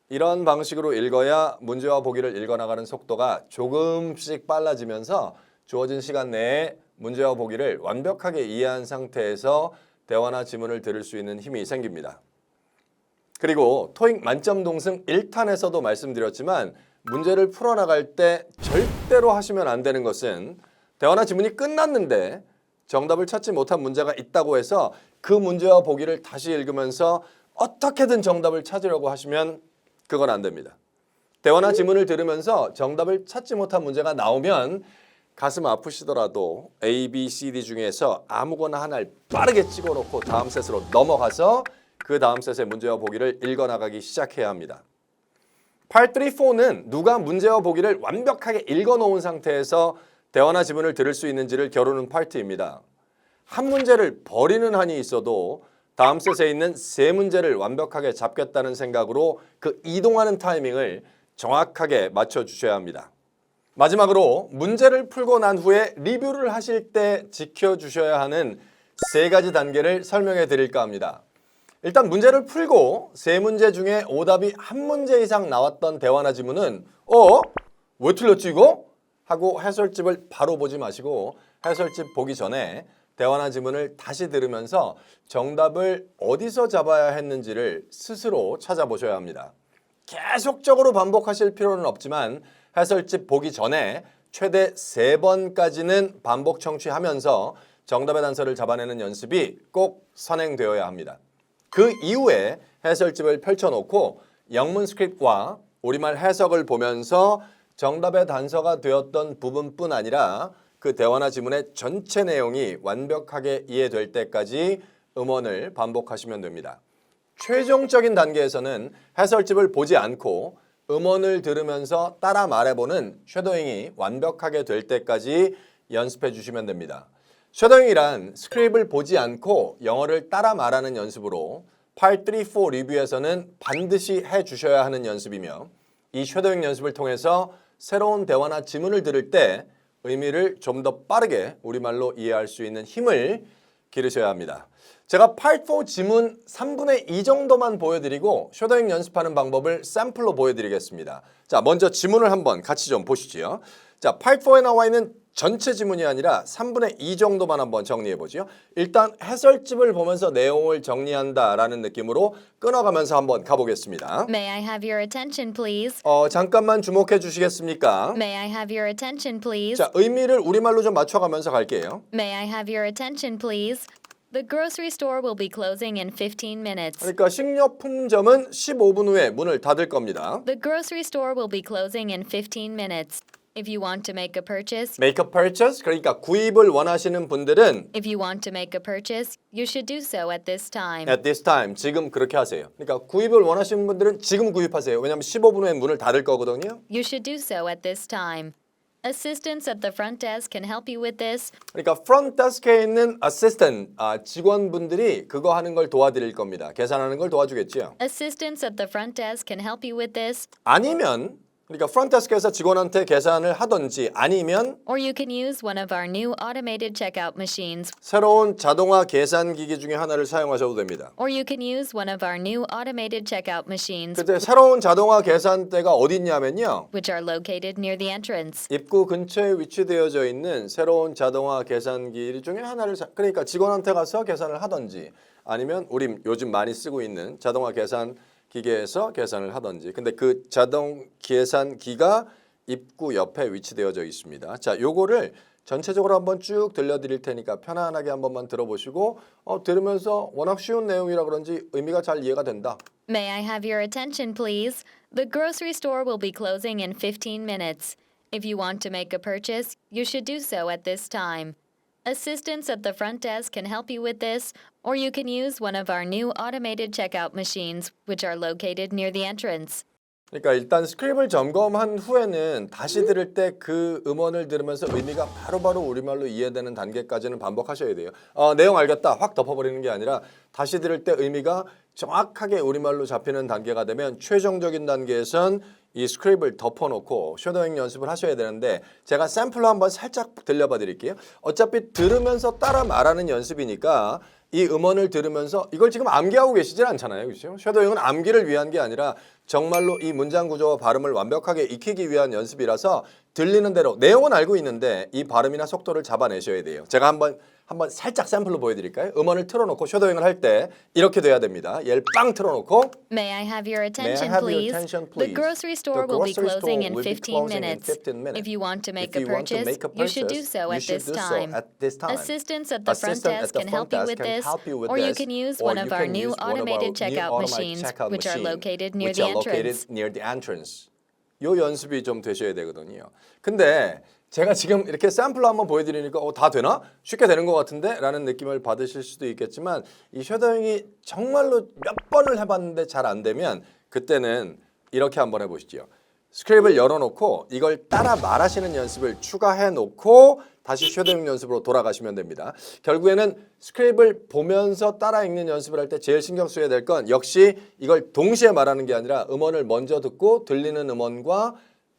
이런 방식으로 읽어야 문제와 보기를 읽어나가는 속도가 조금씩 빨라지면서 주어진 시간 내에 문제와 보기를 완벽하게 이해한 상태에서 대화나 지문을 들을 수 있는 힘이 생깁니다. 그리고 토익 만점 동승 1탄에서도 말씀드렸지만 문제를 풀어나갈 때 절대로 하시면 안 되는 것은 대화나 지문이 끝났는데 정답을 찾지 못한 문제가 있다고 해서 그 문제와 보기를 다시 읽으면서 어떻게든 정답을 찾으려고 하시면 그건 안 됩니다. 대화나 지문을 들으면서 정답을 찾지 못한 문제가 나오면 가슴 아프시더라도 A, B, C, D 중에서 아무거나 하나를 빠르게 찍어놓고 다음 셋으로 넘어가서 그 다음 셋의 문제와 보기를 읽어나가기 시작해야 합니다. Part 3, 4는 누가 문제와 보기를 완벽하게 읽어놓은 상태에서 대화나 지문을 들을 수 있는지를 겨루는 파트입니다. 한 문제를 버리는 한이 있어도 다음 셋에 있는 세 문제를 완벽하게 잡겠다는 생각으로 그 이동하는 타이밍을 정확하게 맞춰주셔야 합니다. 마지막으로 문제를 풀고 난 후에 리뷰를 하실 때 지켜주셔야 하는 세 가지 단계를 설명해 드릴까 합니다. 일단 문제를 풀고 세 문제 중에 오답이 한 문제 이상 나왔던 대화나 지문은 왜 틀렸지 이거? 하고 해설집을 바로 보지 마시고 해설집 보기 전에 대화나 지문을 다시 들으면서 정답을 어디서 잡아야 했는지를 스스로 찾아보셔야 합니다. 계속적으로 반복하실 필요는 없지만 해설집 보기 전에 최대 3번까지는 반복 청취하면서 정답의 단서를 잡아내는 연습이 꼭 선행되어야 합니다. 그 이후에 해설집을 펼쳐놓고 영문 스크립트와 우리말 해석을 보면서 정답의 단서가 되었던 부분뿐 아니라 그 대화나 지문의 전체 내용이 완벽하게 이해될 때까지 음원을 반복하시면 됩니다. 최종적인 단계에서는 해설집을 보지 않고 음원을 들으면서 따라 말해보는 쉐도잉이 완벽하게 될 때까지 연습해 주시면 됩니다. 쉐도잉이란 스크립을 보지 않고 영어를 따라 말하는 연습으로 Part 3, 4 리뷰에서는 반드시 해 주셔야 하는 연습이며 이 쉐도잉 연습을 통해서 새로운 대화나 지문을 들을 때 의미를 좀 더 빠르게 우리말로 이해할 수 있는 힘을 기르셔야 합니다. 제가 Part 4 지문 3분의 2 정도만 보여드리고 쉐도잉 연습하는 방법을 샘플로 보여드리겠습니다. 자, 먼저 지문을 한번 같이 좀 보시죠. 자, Part 4에 나와 있는 전체 지문이 아니라 3분의 2 정도만 한번 정리해보죠. 일단 해설집을 보면서 내용을 정리한다라는 느낌으로 끊어가면서 한번 가보겠습니다. May I have your attention, please? 잠깐만 주목해 주시겠습니까? May I have your attention, please? 자, 의미를 우리말로 좀 맞춰가면서 갈게요. May I have your attention, please? The grocery store will be closing in 15 minutes. 그러니까 식료품점은 15분 후에 문을 닫을 겁니다. The grocery store will be closing in 15 minutes. If you want to make a purchase, Make a purchase, 그러니까 구입을 원하시는 분들은 if you want to make a purchase, you should do so at this time. at this time, 지금 그렇게 하세요. 그러니까 구입을 원하시는 분들은 지금 구입하세요. 왜냐하면 15분 후에 문을 닫을 거거든요. You should do so at this time. Assistants at the front desk can help you with this, 그러니까 front desk에 있는 assistant 직원분들이 그거 하는 걸 도와드릴 겁니다. 계산하는 걸 도와주겠지요. Assistants at the front desk can help you with this, 아니면 그러니까 front desk에서 직원한테 계산을 하든지 아니면 or you can use one of our new automated checkout machines, 새로운 자동화 계산 기기 중에 하나를 사용하셔도 됩니다. or you can use one of our new automated checkout machines, 그때 새로운 자동화 계산대가 어디 있냐면요. which are located near the entrance. 입구 근처에 위치되어져 있는 새로운 자동화 계산기 중에 하나를 그러니까 직원한테 가서 계산을 하든지 아니면 우리 요즘 많이 쓰고 있는 자동화 계산 기계에서 계산을 하든지 근데 그 자동 계산기가 입구 옆에 위치되어져 있습니다. 자, 요거를 전체적으로 한번 쭉 들려드릴 테니까 편안하게 한 번만 들어보시고 들으면서 워낙 쉬운 내용이라 그런지 의미가 잘 이해가 된다. May I have your attention, please? The grocery store will be closing in 15 minutes. If you want to make a purchase, you should do so at this time. Assistants at the front desk can help you with this, or you can use one of our new automated checkout machines, which are located near the entrance. 그러니까 일단 스크립을 점검한 후에는 다시 들을 때 그 음원을 들으면서 의미가 바로바로 우리말로 이해되는 단계까지는 반복하셔야 돼요. 내용 알겠다 확 덮어버리는 게 아니라 다시 들을 때 의미가 정확하게 우리말로 잡히는 단계가 되면 최종적인 단계에선 이 스크립을 덮어놓고 쉐도잉 연습을 하셔야 되는데 제가 샘플로 한번 살짝 들려봐 드릴게요. 어차피 들으면서 따라 말하는 연습이니까 이 음원을 들으면서 이걸 지금 암기하고 계시진 않잖아요. 그렇죠? 쉐도잉은 암기를 위한 게 아니라 정말로 이 문장 구조와 발음을 완벽하게 익히기 위한 연습이라서 들리는 대로 내용은 알고 있는데 이 발음이나 속도를 잡아내셔야 돼요. 제가 한번 살짝 샘플로 보여드릴까요? 음원을 틀어놓고 쉐도잉을 할 때 이렇게 돼야 됩니다. 얘를 빵 틀어놓고 May I have your attention, have your please? attention, The please? grocery store The will be grocery closing store in will be 15 closing in minutes. 15 minutes. If you want to make If a you want to purchase, make a you should do purchase, so you at should this do so time. at this time. Assistants at the front Assistant at desk the can front help you desk with can this, help you with or you this, can use or one you of our can new use one of our automated new checkout automatic machines, checkout which are machine, located near which the are located entrance. near the entrance. 요 연습이 좀 되셔야 되거든요. 근데 제가 지금 이렇게 샘플로 한번 보여드리니까 다 되나? 쉽게 되는 것 같은데? 라는 느낌을 받으실 수도 있겠지만 이 쉐도잉이 정말로 몇 번을 해봤는데 잘 안 되면 그때는 이렇게 한번 해보시죠. 스크립을 열어놓고 이걸 따라 말하시는 연습을 추가해놓고 다시 쉐도잉 연습으로 돌아가시면 됩니다. 결국에는 스크립을 보면서 따라 읽는 연습을 할 때 제일 신경 써야 될 건 역시 이걸 동시에 말하는 게 아니라 음원을 먼저 듣고 들리는 음원과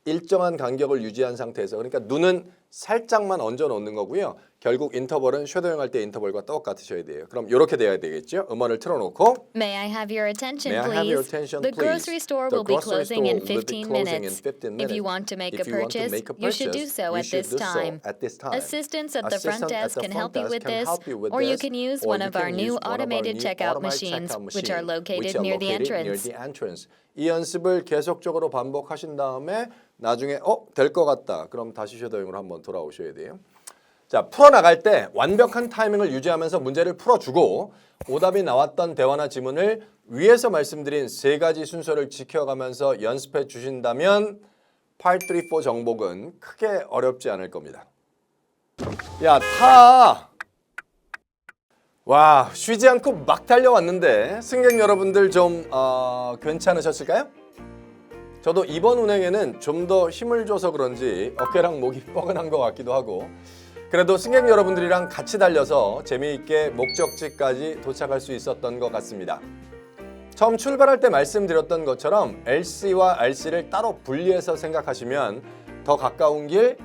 일정한 간격을 유지한 상태에서 그러니까 눈은 살짝만 얹어 놓는 거고요. 결국 인터벌은 쉐도잉 할 때 인터벌과 똑같으셔야 돼요. 그럼 이렇게 돼야 되겠죠. 음원을 틀어놓고 May I have your attention, May I have your please? attention, The please? grocery store The will be grocery closing in store will be 15 closing in minutes. 15 If you minutes. want to make If a you want to purchase, make a you should do purchase, so you at should this do so time. at this time. Assistants at the front Assistant at desk the can front help you desk with can this, help you with or you this, can use or one you of our can new use one of our automated new checkout automated machines, checkout which are machine, located which are near the located near entrance. the entrance. 이 연습을 계속적으로 반복하신 다음에 나중에 될 것 같다. 그럼 다시 쉐도잉으로 한번 돌아오셔야 돼요. 자, 풀어나갈 때 완벽한 타이밍을 유지하면서 문제를 풀어주고 오답이 나왔던 대화나 지문을 위에서 말씀드린 세 가지 순서를 지켜가면서 연습해 주신다면 Part 3, 4 정복은 크게 어렵지 않을 겁니다. 야, 타! 와, 쉬지 않고 막 달려왔는데 승객 여러분들 좀 괜찮으셨을까요? 저도 이번 운행에는 좀 더 힘을 줘서 그런지 어깨랑 목이 뻐근한 것 같기도 하고 그래도 승객 여러분들이랑 같이 달려서 재미있게 목적지까지 도착할 수 있었던 것 같습니다. 처음 출발할 때 말씀드렸던 것처럼 LC와 RC를 따로 분리해서 생각하시면 더 가까운 길,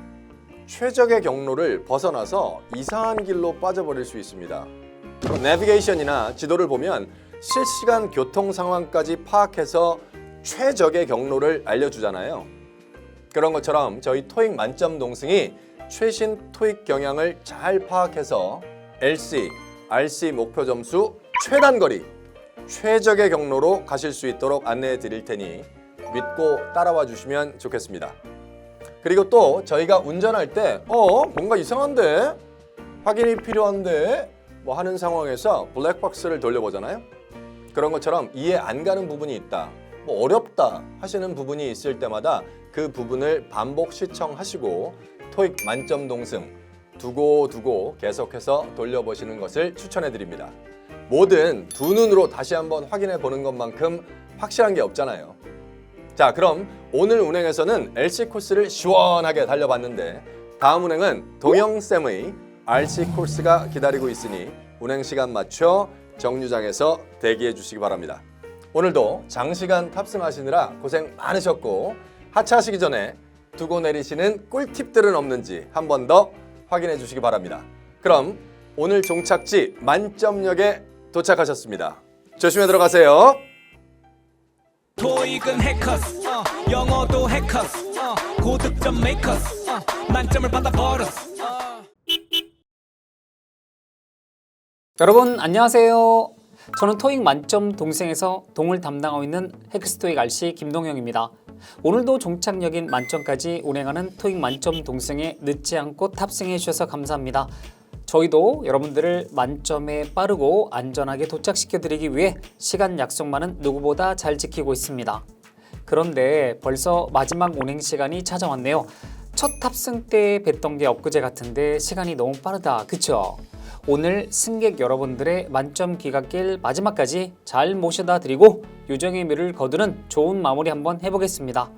최적의 경로를 벗어나서 이상한 길로 빠져버릴 수 있습니다. 내비게이션이나 지도를 보면 실시간 교통 상황까지 파악해서 최적의 경로를 알려주잖아요. 그런 것처럼 저희 토익 만점 동승이 최신 토익 경향을 잘 파악해서 LC, RC 목표 점수 최단 거리, 최적의 경로로 가실 수 있도록 안내해 드릴 테니 믿고 따라와 주시면 좋겠습니다. 그리고 또 저희가 운전할 때 뭔가 이상한데? 확인이 필요한데? 뭐 하는 상황에서 블랙박스를 돌려보잖아요. 그런 것처럼 이해 안 가는 부분이 있다. 뭐 어렵다 하시는 부분이 있을 때마다 그 부분을 반복 시청하시고 토익 만점 동승 두고 계속해서 돌려보시는 것을 추천해 드립니다. 뭐든 두 눈으로 다시 한번 확인해 보는 것만큼 확실한 게 없잖아요. 자, 그럼 오늘 운행에서는 LC 코스를 시원하게 달려봤는데 다음 운행은 동영쌤의 RC 코스가 기다리고 있으니 운행 시간 맞춰 정류장에서 대기해 주시기 바랍니다. 오늘도 장시간 탑승하시느라 고생 많으셨고 하차하시기 전에 두고 내리시는 꿀팁들은 없는지 한 번 더 확인해 주시기 바랍니다. 그럼 오늘 종착지 만점역에 도착하셨습니다. 조심해 들어가세요. 토익은 해커스 영어도 해커스 고득점 메이커스 만점을 받아버렸어. 여러분 안녕하세요. 저는 토익 만점 동생에서 동을 담당하고 있는 헥스토익 RC 김동영입니다. 오늘도 종착역인 만점까지 운행하는 토익 만점 동생에 늦지 않고 탑승해 주셔서 감사합니다. 저희도 여러분들을 만점에 빠르고 안전하게 도착시켜 드리기 위해 시간 약속만은 누구보다 잘 지키고 있습니다. 그런데 벌써 마지막 운행 시간이 찾아왔네요. 첫 탑승 때 뵀던 게 엊그제 같은데 시간이 너무 빠르다, 그쵸? 오늘 승객 여러분들의 만점 귀갓길 마지막까지 잘 모셔다 드리고 유정의 미를 거두는 좋은 마무리 한번 해보겠습니다.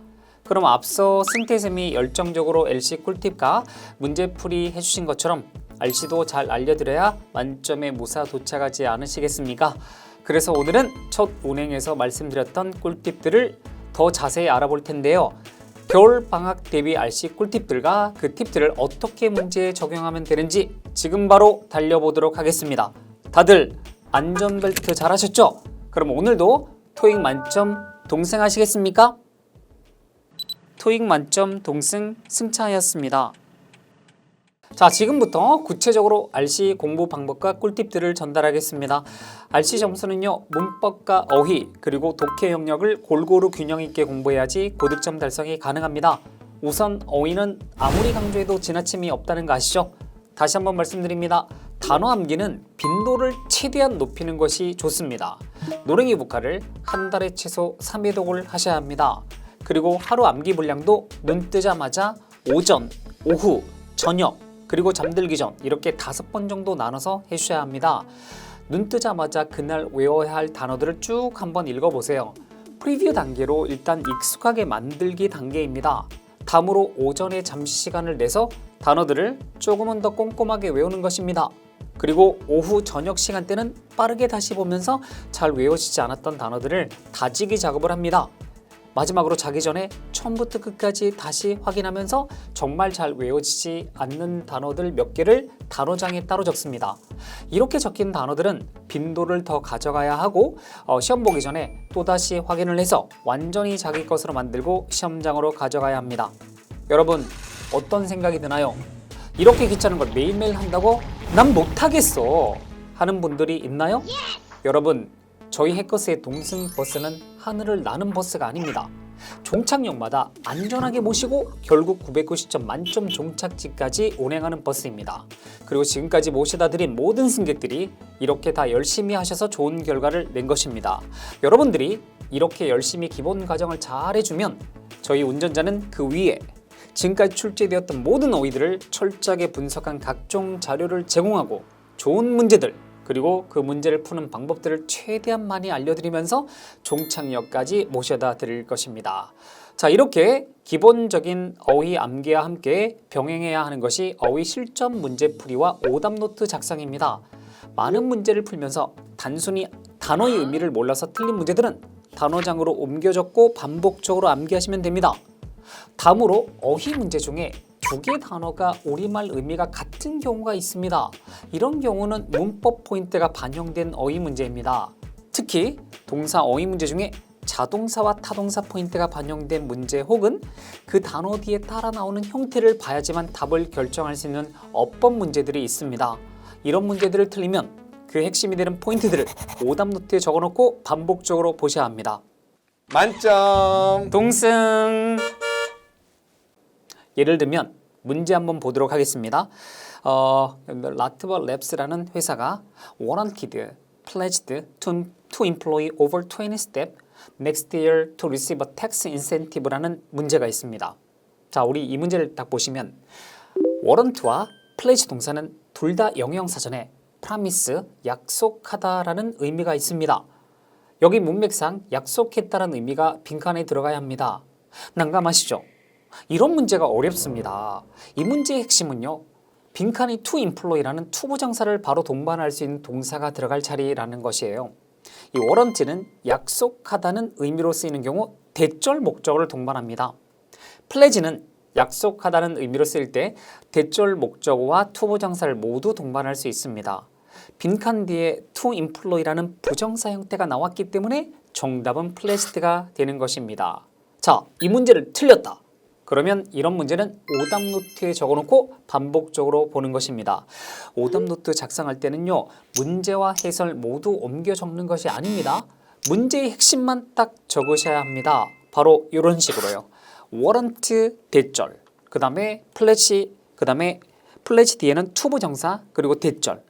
그럼 앞서 승태쌤이 열정적으로 LC 꿀팁과 문제풀이 해주신 것처럼 RC도 잘 알려드려야 만점에 무사 도착하지 않으시겠습니까? 그래서 오늘은 첫 운행에서 말씀드렸던 꿀팁들을 더 자세히 알아볼 텐데요. 겨울방학 대비 RC 꿀팁들과 그 팁들을 어떻게 문제에 적용하면 되는지 지금 바로 달려보도록 하겠습니다. 다들 안전벨트 잘 하셨죠? 그럼 오늘도 토익 만점 동승 하시겠습니까? 토익 만점 동승 승차하였습니다. 자, 지금부터 구체적으로 RC 공부 방법과 꿀팁들을 전달하겠습니다. RC 점수는요, 문법과 어휘 그리고 독해 영역을 골고루 균형 있게 공부해야지 고득점 달성이 가능합니다. 우선 어휘는 아무리 강조해도 지나침이 없다는 거 아시죠? 다시 한번 말씀드립니다. 단어 암기는 빈도를 최대한 높이는 것이 좋습니다. 노랭이 북카를 한 달에 최소 3회독을 하셔야 합니다. 그리고 하루 암기 분량도 눈 뜨자마자 오전, 오후, 저녁 그리고 잠들기 전 이렇게 5번 정도 나눠서 해주셔야 합니다. 눈 뜨자마자 그날 외워야 할 단어들을 쭉 한번 읽어보세요. 프리뷰 단계로 일단 익숙하게 만들기 단계입니다. 다음으로 오전에 잠시 시간을 내서 단어들을 조금은 더 꼼꼼하게 외우는 것입니다. 그리고 오후 저녁 시간대는 빠르게 다시 보면서 잘 외워지지 않았던 단어들을 다지기 작업을 합니다. 마지막으로 자기 전에 처음부터 끝까지 다시 확인하면서 정말 잘 외워지지 않는 단어들 몇 개를 단어장에 따로 적습니다. 이렇게 적힌 단어들은 빈도를 더 가져가야 하고 시험 보기 전에 또다시 확인을 해서 완전히 자기 것으로 만들고 시험장으로 가져가야 합니다. 여러분 어떤 생각이 드나요? 이렇게 귀찮은 걸 매일매일 한다고? 난 못하겠어 하는 분들이 있나요? 여러분 저희 해커스의 동승 버스는 하늘을 나는 버스가 아닙니다. 종착역마다 안전하게 모시고 결국 990점 만점 종착지까지 운행하는 버스입니다. 그리고 지금까지 모셔다 드린 모든 승객들이 이렇게 다 열심히 하셔서 좋은 결과를 낸 것입니다. 여러분들이 이렇게 열심히 기본 과정을 잘 해주면 저희 운전자는 그 위에 지금까지 출제되었던 모든 어휘들을 철저하게 분석한 각종 자료를 제공하고 좋은 문제들 그리고 그 문제를 푸는 방법들을 최대한 많이 알려드리면서 종착역까지 모셔다 드릴 것입니다. 자, 이렇게 기본적인 어휘 암기와 함께 병행해야 하는 것이 어휘 실전 문제풀이와 오답노트 작성입니다. 많은 문제를 풀면서 단순히 단어의 의미를 몰라서 틀린 문제들은 단어장으로 옮겨 적고 반복적으로 암기하시면 됩니다. 다음으로 어휘 문제 중에 두 개 단어가 우리말 의미가 같은 경우가 있습니다. 이런 경우는 문법 포인트가 반영된 어휘 문제입니다. 특히 동사 어휘 문제 중에 자동사와 타동사 포인트가 반영된 문제 혹은 그 단어 뒤에 따라 나오는 형태를 봐야지만 답을 결정할 수 있는 어법 문제들이 있습니다. 이런 문제들을 틀리면 그 핵심이 되는 포인트들을 오답 노트에 적어놓고 반복적으로 보셔야 합니다. 만점! 동승! 예를 들면 문제 한번 보도록 하겠습니다. 라트버 랩스라는 회사가 warranted, pledged to employ over 20 staff next year to receive a tax incentive라는 문제가 있습니다. 자, 우리 이 문제를 딱 보시면 warrant와 pledge 동사는 둘 다 영영사전에 promise, 약속하다라는 의미가 있습니다. 여기 문맥상 약속했다는 의미가 빈칸에 들어가야 합니다. 난감하시죠? 이런 문제가 어렵습니다. 이 문제의 핵심은요. 빈칸이 to employ라는 투부정사를 바로 동반할 수 있는 동사가 들어갈 차례라는 것이에요. 이 warrant는 약속하다는 의미로 쓰이는 경우 대절 목적어를 동반합니다. pledge는 약속하다는 의미로 쓰일 때 대절 목적어와 투부정사를 모두 동반할 수 있습니다. 빈칸 뒤에 to employ라는 부정사 형태가 나왔기 때문에 정답은 pledged가 되는 것입니다. 자, 이 문제를 틀렸다. 그러면 이런 문제는 오답 노트에 적어놓고 반복적으로 보는 것입니다. 오답 노트 작성할 때는요. 문제와 해설 모두 옮겨 적는 것이 아닙니다. 문제의 핵심만 딱 적으셔야 합니다. 바로 이런 식으로요. warrant 대절, 그 다음에 pledge, 그 다음에 pledge 뒤에는 to 부정사, 그리고 대절.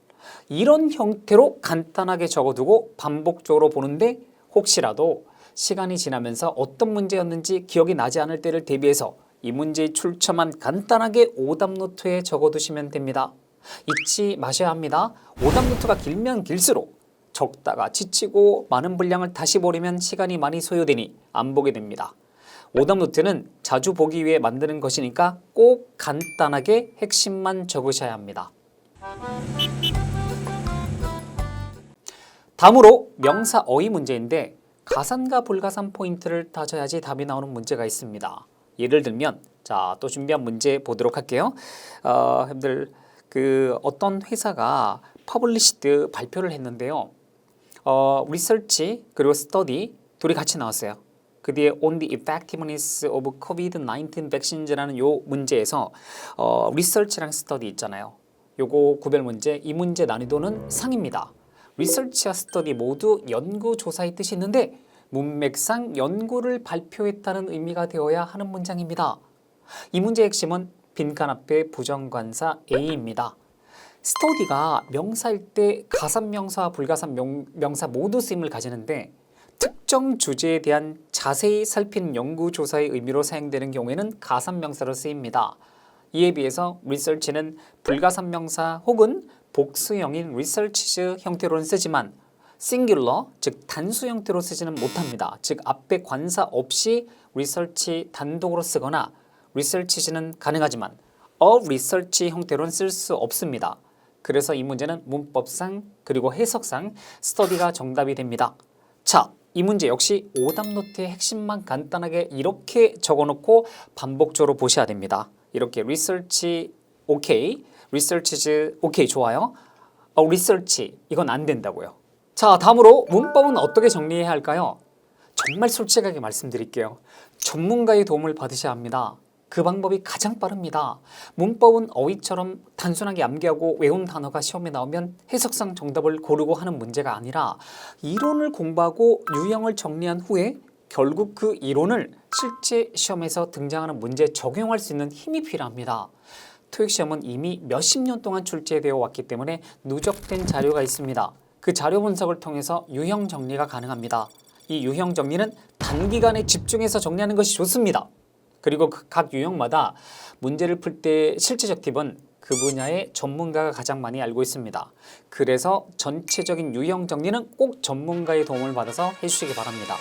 이런 형태로 간단하게 적어두고 반복적으로 보는데 혹시라도 시간이 지나면서 어떤 문제였는지 기억이 나지 않을 때를 대비해서 이 문제의 출처만 간단하게 오답 노트에 적어두시면 됩니다. 잊지 마셔야 합니다. 오답 노트가 길면 길수록 적다가 지치고 많은 분량을 다시 보려면 시간이 많이 소요되니 안 보게 됩니다. 오답 노트는 자주 보기 위해 만드는 것이니까 꼭 간단하게 핵심만 적으셔야 합니다. 다음으로 명사 어휘 문제인데 가산과 불가산 포인트를 따져야지 답이 나오는 문제가 있습니다. 예를 들면 자, 또 준비한 문제 보도록 할게요. 여러분들 어떤 회사가 퍼블리시드 발표를 했는데요. 리서치 그리고 스터디 둘이 같이 나왔어요. 그 뒤에 on the effectiveness of COVID-19 vaccines라는 요 문제에서 리서치랑 스터디 있잖아요. 요거 구별 문제, 이 문제 난이도는 상입니다. 리서치와 스터디 모두 연구조사의 뜻이 있는데 문맥상 연구를 발표했다는 의미가 되어야 하는 문장입니다. 이 문제의 핵심은 빈칸 앞에 부정관사 A입니다. 스터디가 명사일 때 가산명사와 불가산 명사 모두 쓰임을 가지는데 특정 주제에 대한 자세히 살피는 연구조사의 의미로 사용되는 경우에는 가산명사로 쓰입니다. 이에 비해서 research는 불가산명사 혹은 복수형인 researches 형태로는 쓰지만 singular, 즉 단수 형태로 쓰지는 못합니다. 즉 앞에 관사 없이 research 단독으로 쓰거나 researches는 가능하지만 a research 형태로는 쓸 수 없습니다. 그래서 이 문제는 문법상 그리고 해석상 study가 정답이 됩니다. 자, 이 문제 역시 오답 노트의 핵심만 간단하게 이렇게 적어놓고 반복적으로 보셔야 됩니다. 이렇게 research 오케이, researches 오케이 좋아요. research 이건 안 된다고요. 자, 다음으로 문법은 어떻게 정리해야 할까요? 정말 솔직하게 말씀드릴게요. 전문가의 도움을 받으셔야 합니다. 그 방법이 가장 빠릅니다. 문법은 어휘처럼 단순하게 암기하고 외운 단어가 시험에 나오면 해석상 정답을 고르고 하는 문제가 아니라 이론을 공부하고 유형을 정리한 후에 결국 그 이론을 실제 시험에서 등장하는 문제에 적용할 수 있는 힘이 필요합니다. 토익 시험은 이미 몇십 년 동안 출제되어 왔기 때문에 누적된 자료가 있습니다. 그 자료 분석을 통해서 유형 정리가 가능합니다. 이 유형 정리는 단기간에 집중해서 정리하는 것이 좋습니다. 그리고 각 유형마다 문제를 풀 때 실제적 팁은 그 분야의 전문가가 가장 많이 알고 있습니다. 그래서 전체적인 유형 정리는 꼭 전문가의 도움을 받아서 해주시기 바랍니다.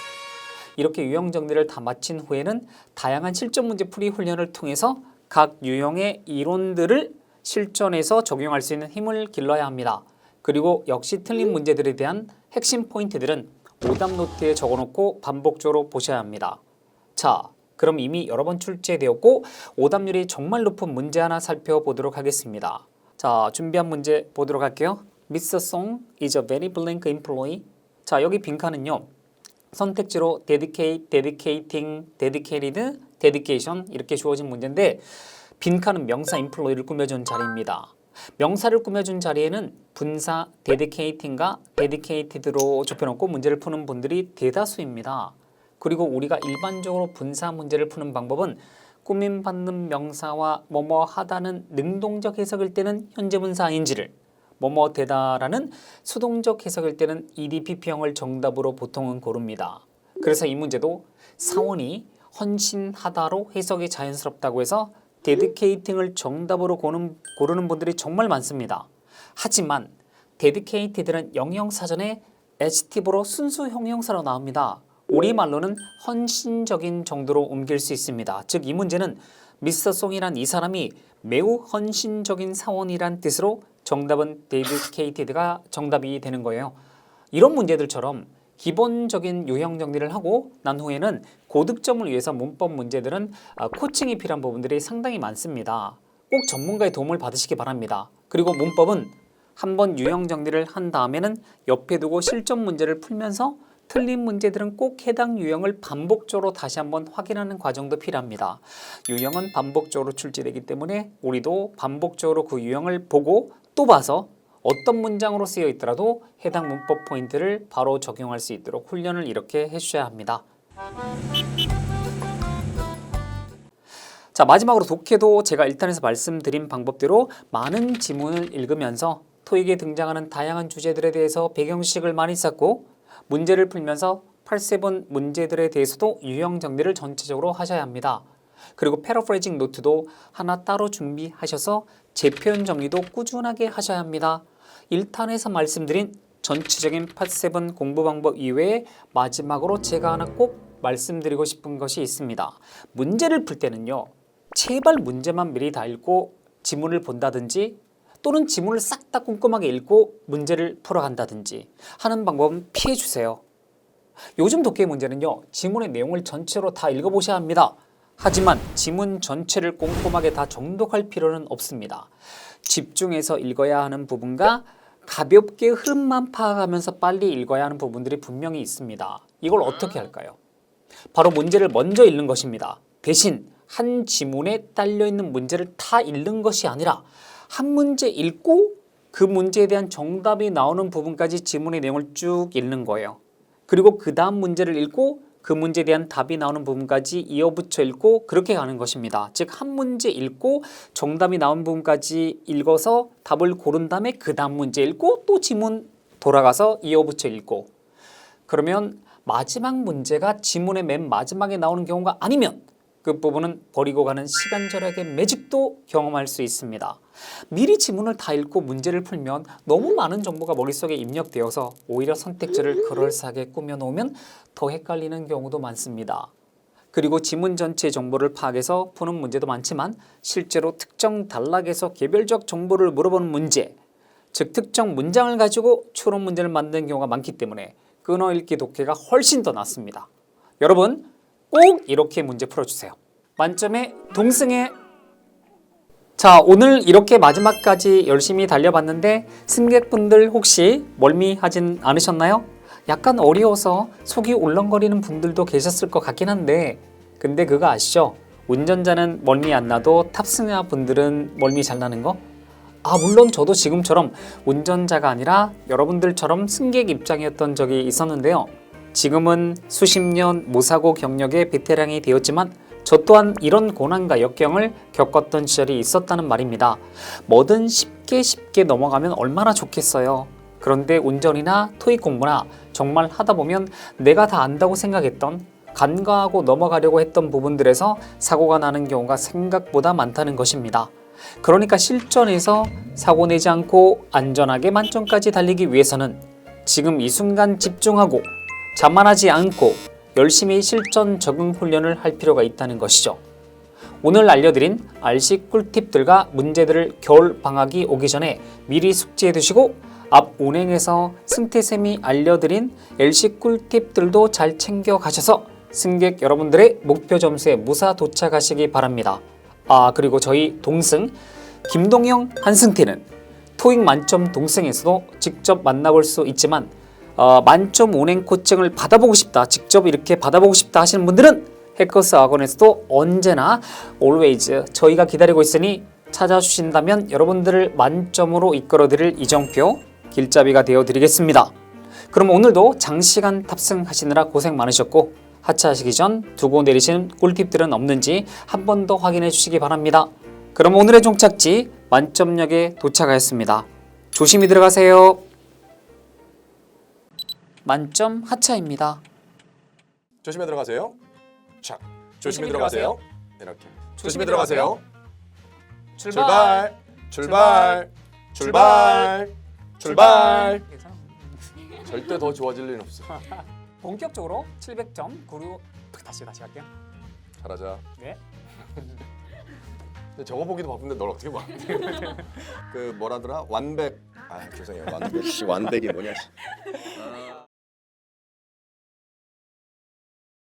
이렇게 유형 정리를 다 마친 후에는 다양한 실전 문제 풀이 훈련을 통해서 각 유형의 이론들을 실전에서 적용할 수 있는 힘을 길러야 합니다. 그리고 역시 틀린 문제들에 대한 핵심 포인트들은 오답 노트에 적어놓고 반복적으로 보셔야 합니다. 자, 그럼 이미 여러 번 출제되었고 오답률이 정말 높은 문제 하나 살펴보도록 하겠습니다. 자, 준비한 문제 보도록 할게요. Mr. Song is a very blank employee. 자, 여기 빈칸은요. 선택지로 dedicate, dedicating, dedicated, dedication 이렇게 주어진 문제인데 빈칸은 명사 employee를 꾸며준 자리입니다. 명사를 꾸며준 자리에는 분사 dedicating과 dedicated로 좁혀놓고 문제를 푸는 분들이 대다수입니다. 그리고 우리가 일반적으로 분사 문제를 푸는 방법은 꾸밈받는 명사와 뭐뭐 하다는 능동적 해석일 때는 현재 분사 ing를 뭐뭐 되다라는 수동적 해석일 때는 EDPP형을 정답으로 보통은 고릅니다. 그래서 이 문제도 사원이 헌신하다로 해석이 자연스럽다고 해서 dedicating을 정답으로 고르는 분들이 정말 많습니다. 하지만 dedicated는 영영사전에 adjective로 순수 형용사로 나옵니다. 우리말로는 헌신적인 정도로 옮길 수 있습니다. 즉 이 문제는 미스터 송이란 이 사람이 매우 헌신적인 사원이란 뜻으로 정답은 데이비드 케이티드가 정답이 되는 거예요. 이런 문제들처럼 기본적인 유형 정리를 하고 난 후에는 고득점을 위해서 문법 문제들은 코칭이 필요한 부분들이 상당히 많습니다. 꼭 전문가의 도움을 받으시기 바랍니다. 그리고 문법은 한번 유형 정리를 한 다음에는 옆에 두고 실전 문제를 풀면서 틀린 문제들은 꼭 해당 유형을 반복적으로 다시 한번 확인하는 과정도 필요합니다. 유형은 반복적으로 출제되기 때문에 우리도 반복적으로 그 유형을 보고 또 봐서 어떤 문장으로 쓰여 있더라도 해당 문법 포인트를 바로 적용할 수 있도록 훈련을 이렇게 해주셔야 합니다. 자, 마지막으로 독해도 제가 1탄에서 말씀드린 방법대로 많은 지문을 읽으면서 토익에 등장하는 다양한 주제들에 대해서 배경식을 많이 쌓고 문제를 풀면서 8세번 문제들에 대해서도 유형 정리를 전체적으로 하셔야 합니다. 그리고 패러프레이징 노트도 하나 따로 준비하셔서 재표현 정리도 꾸준하게 하셔야 합니다. 1탄에서 말씀드린 전체적인 8세번 공부 방법 이외에 마지막으로 제가 하나 꼭 말씀드리고 싶은 것이 있습니다. 문제를 풀 때는요, 제발 문제만 미리 다 읽고 지문을 본다든지 또는 지문을 싹 다 꼼꼼하게 읽고 문제를 풀어간다든지 하는 방법은 피해주세요. 요즘 독해 문제는요, 지문의 내용을 전체로 다 읽어보셔야 합니다. 하지만 지문 전체를 꼼꼼하게 다 정독할 필요는 없습니다. 집중해서 읽어야 하는 부분과 가볍게 흐름만 파악하면서 빨리 읽어야 하는 부분들이 분명히 있습니다. 이걸 어떻게 할까요? 바로 문제를 먼저 읽는 것입니다. 대신 한 지문에 딸려있는 문제를 다 읽는 것이 아니라 한 문제 읽고 그 문제에 대한 정답이 나오는 부분까지 지문의 내용을 쭉 읽는 거예요. 그리고 그 다음 문제를 읽고 그 문제에 대한 답이 나오는 부분까지 이어붙여 읽고 그렇게 가는 것입니다. 즉 한 문제 읽고 정답이 나온 부분까지 읽어서 답을 고른 다음에 그 다음 문제 읽고 또 지문 돌아가서 이어붙여 읽고, 그러면 마지막 문제가 지문의 맨 마지막에 나오는 경우가 아니면 끝부분은 버리고 가는 시간 절약의 매직도 경험할 수 있습니다. 미리 지문을 다 읽고 문제를 풀면 너무 많은 정보가 머릿속에 입력되어서 오히려 선택지를 그럴싸하게 꾸며놓으면 더 헷갈리는 경우도 많습니다. 그리고 지문 전체의 정보를 파악해서 푸는 문제도 많지만 실제로 특정 단락에서 개별적 정보를 물어보는 문제, 즉 특정 문장을 가지고 추론 문제를 만드는 경우가 많기 때문에 끊어읽기 독해가 훨씬 더 낫습니다. 여러분 꼭 이렇게 문제 풀어주세요. 만점의 동승의. 자, 오늘 이렇게 마지막까지 열심히 달려봤는데 승객분들 혹시 멀미하진 않으셨나요? 약간 어려워서 속이 울렁거리는 분들도 계셨을 것 같긴 한데, 근데 그거 아시죠? 운전자는 멀미 안 나도 탑승자 분들은 멀미 잘 나는 거? 물론 저도 지금처럼 운전자가 아니라 여러분들처럼 승객 입장이었던 적이 있었는데요. 지금은 수십 년 무사고 경력의 베테랑이 되었지만 저 또한 이런 고난과 역경을 겪었던 시절이 있었다는 말입니다. 뭐든 쉽게 넘어가면 얼마나 좋겠어요. 그런데 운전이나 토익 공부나 정말 하다 보면 내가 다 안다고 생각했던, 간과하고 넘어가려고 했던 부분들에서 사고가 나는 경우가 생각보다 많다는 것입니다. 그러니까 실전에서 사고 내지 않고 안전하게 만점까지 달리기 위해서는 지금 이 순간 집중하고 자만하지 않고 열심히 실전 적응 훈련을 할 필요가 있다는 것이죠. 오늘 알려드린 알식 꿀팁들과 문제들을 겨울 방학이 오기 전에 미리 숙지해 두시고 앞 운행에서 승태쌤이 알려드린 LC 꿀팁들도 잘 챙겨 가셔서 승객 여러분들의 목표 점수에 무사 도착하시기 바랍니다. 그리고 저희 동승 김동영 한승태는 토익 만점 동승에서도 직접 만나볼 수 있지만 만점 운행 코칭을 받아보고 싶다, 직접 이렇게 받아보고 싶다 하시는 분들은 해커스 학원에서도 언제나 always 저희가 기다리고 있으니 찾아주신다면 여러분들을 만점으로 이끌어드릴 이정표 길잡이가 되어드리겠습니다. 그럼 오늘도 장시간 탑승하시느라 고생 많으셨고 하차하시기 전 두고 내리시는 꿀팁들은 없는지 한 번 더 확인해 주시기 바랍니다. 그럼 오늘의 종착지 만점역에 도착하였습니다. 조심히 들어가세요. 만점 하차입니다. 조심히 들어가세요. 자, 조심히 조심히 들어가세요. 이렇게. 조심히 조심히 들어가세요. 출발. 출발. 출발. 출발. 출발. 절대 더 좋아질 리는 없어. 본격적으로 700점 구루 다시 할게요. 잘하자. 네. 근데 저거 보기도 바쁜데 널 어떻게 봐? 그 뭐라더라? 완백. 아 죄송해요. 완백. 씨 완백이 뭐냐? 씨.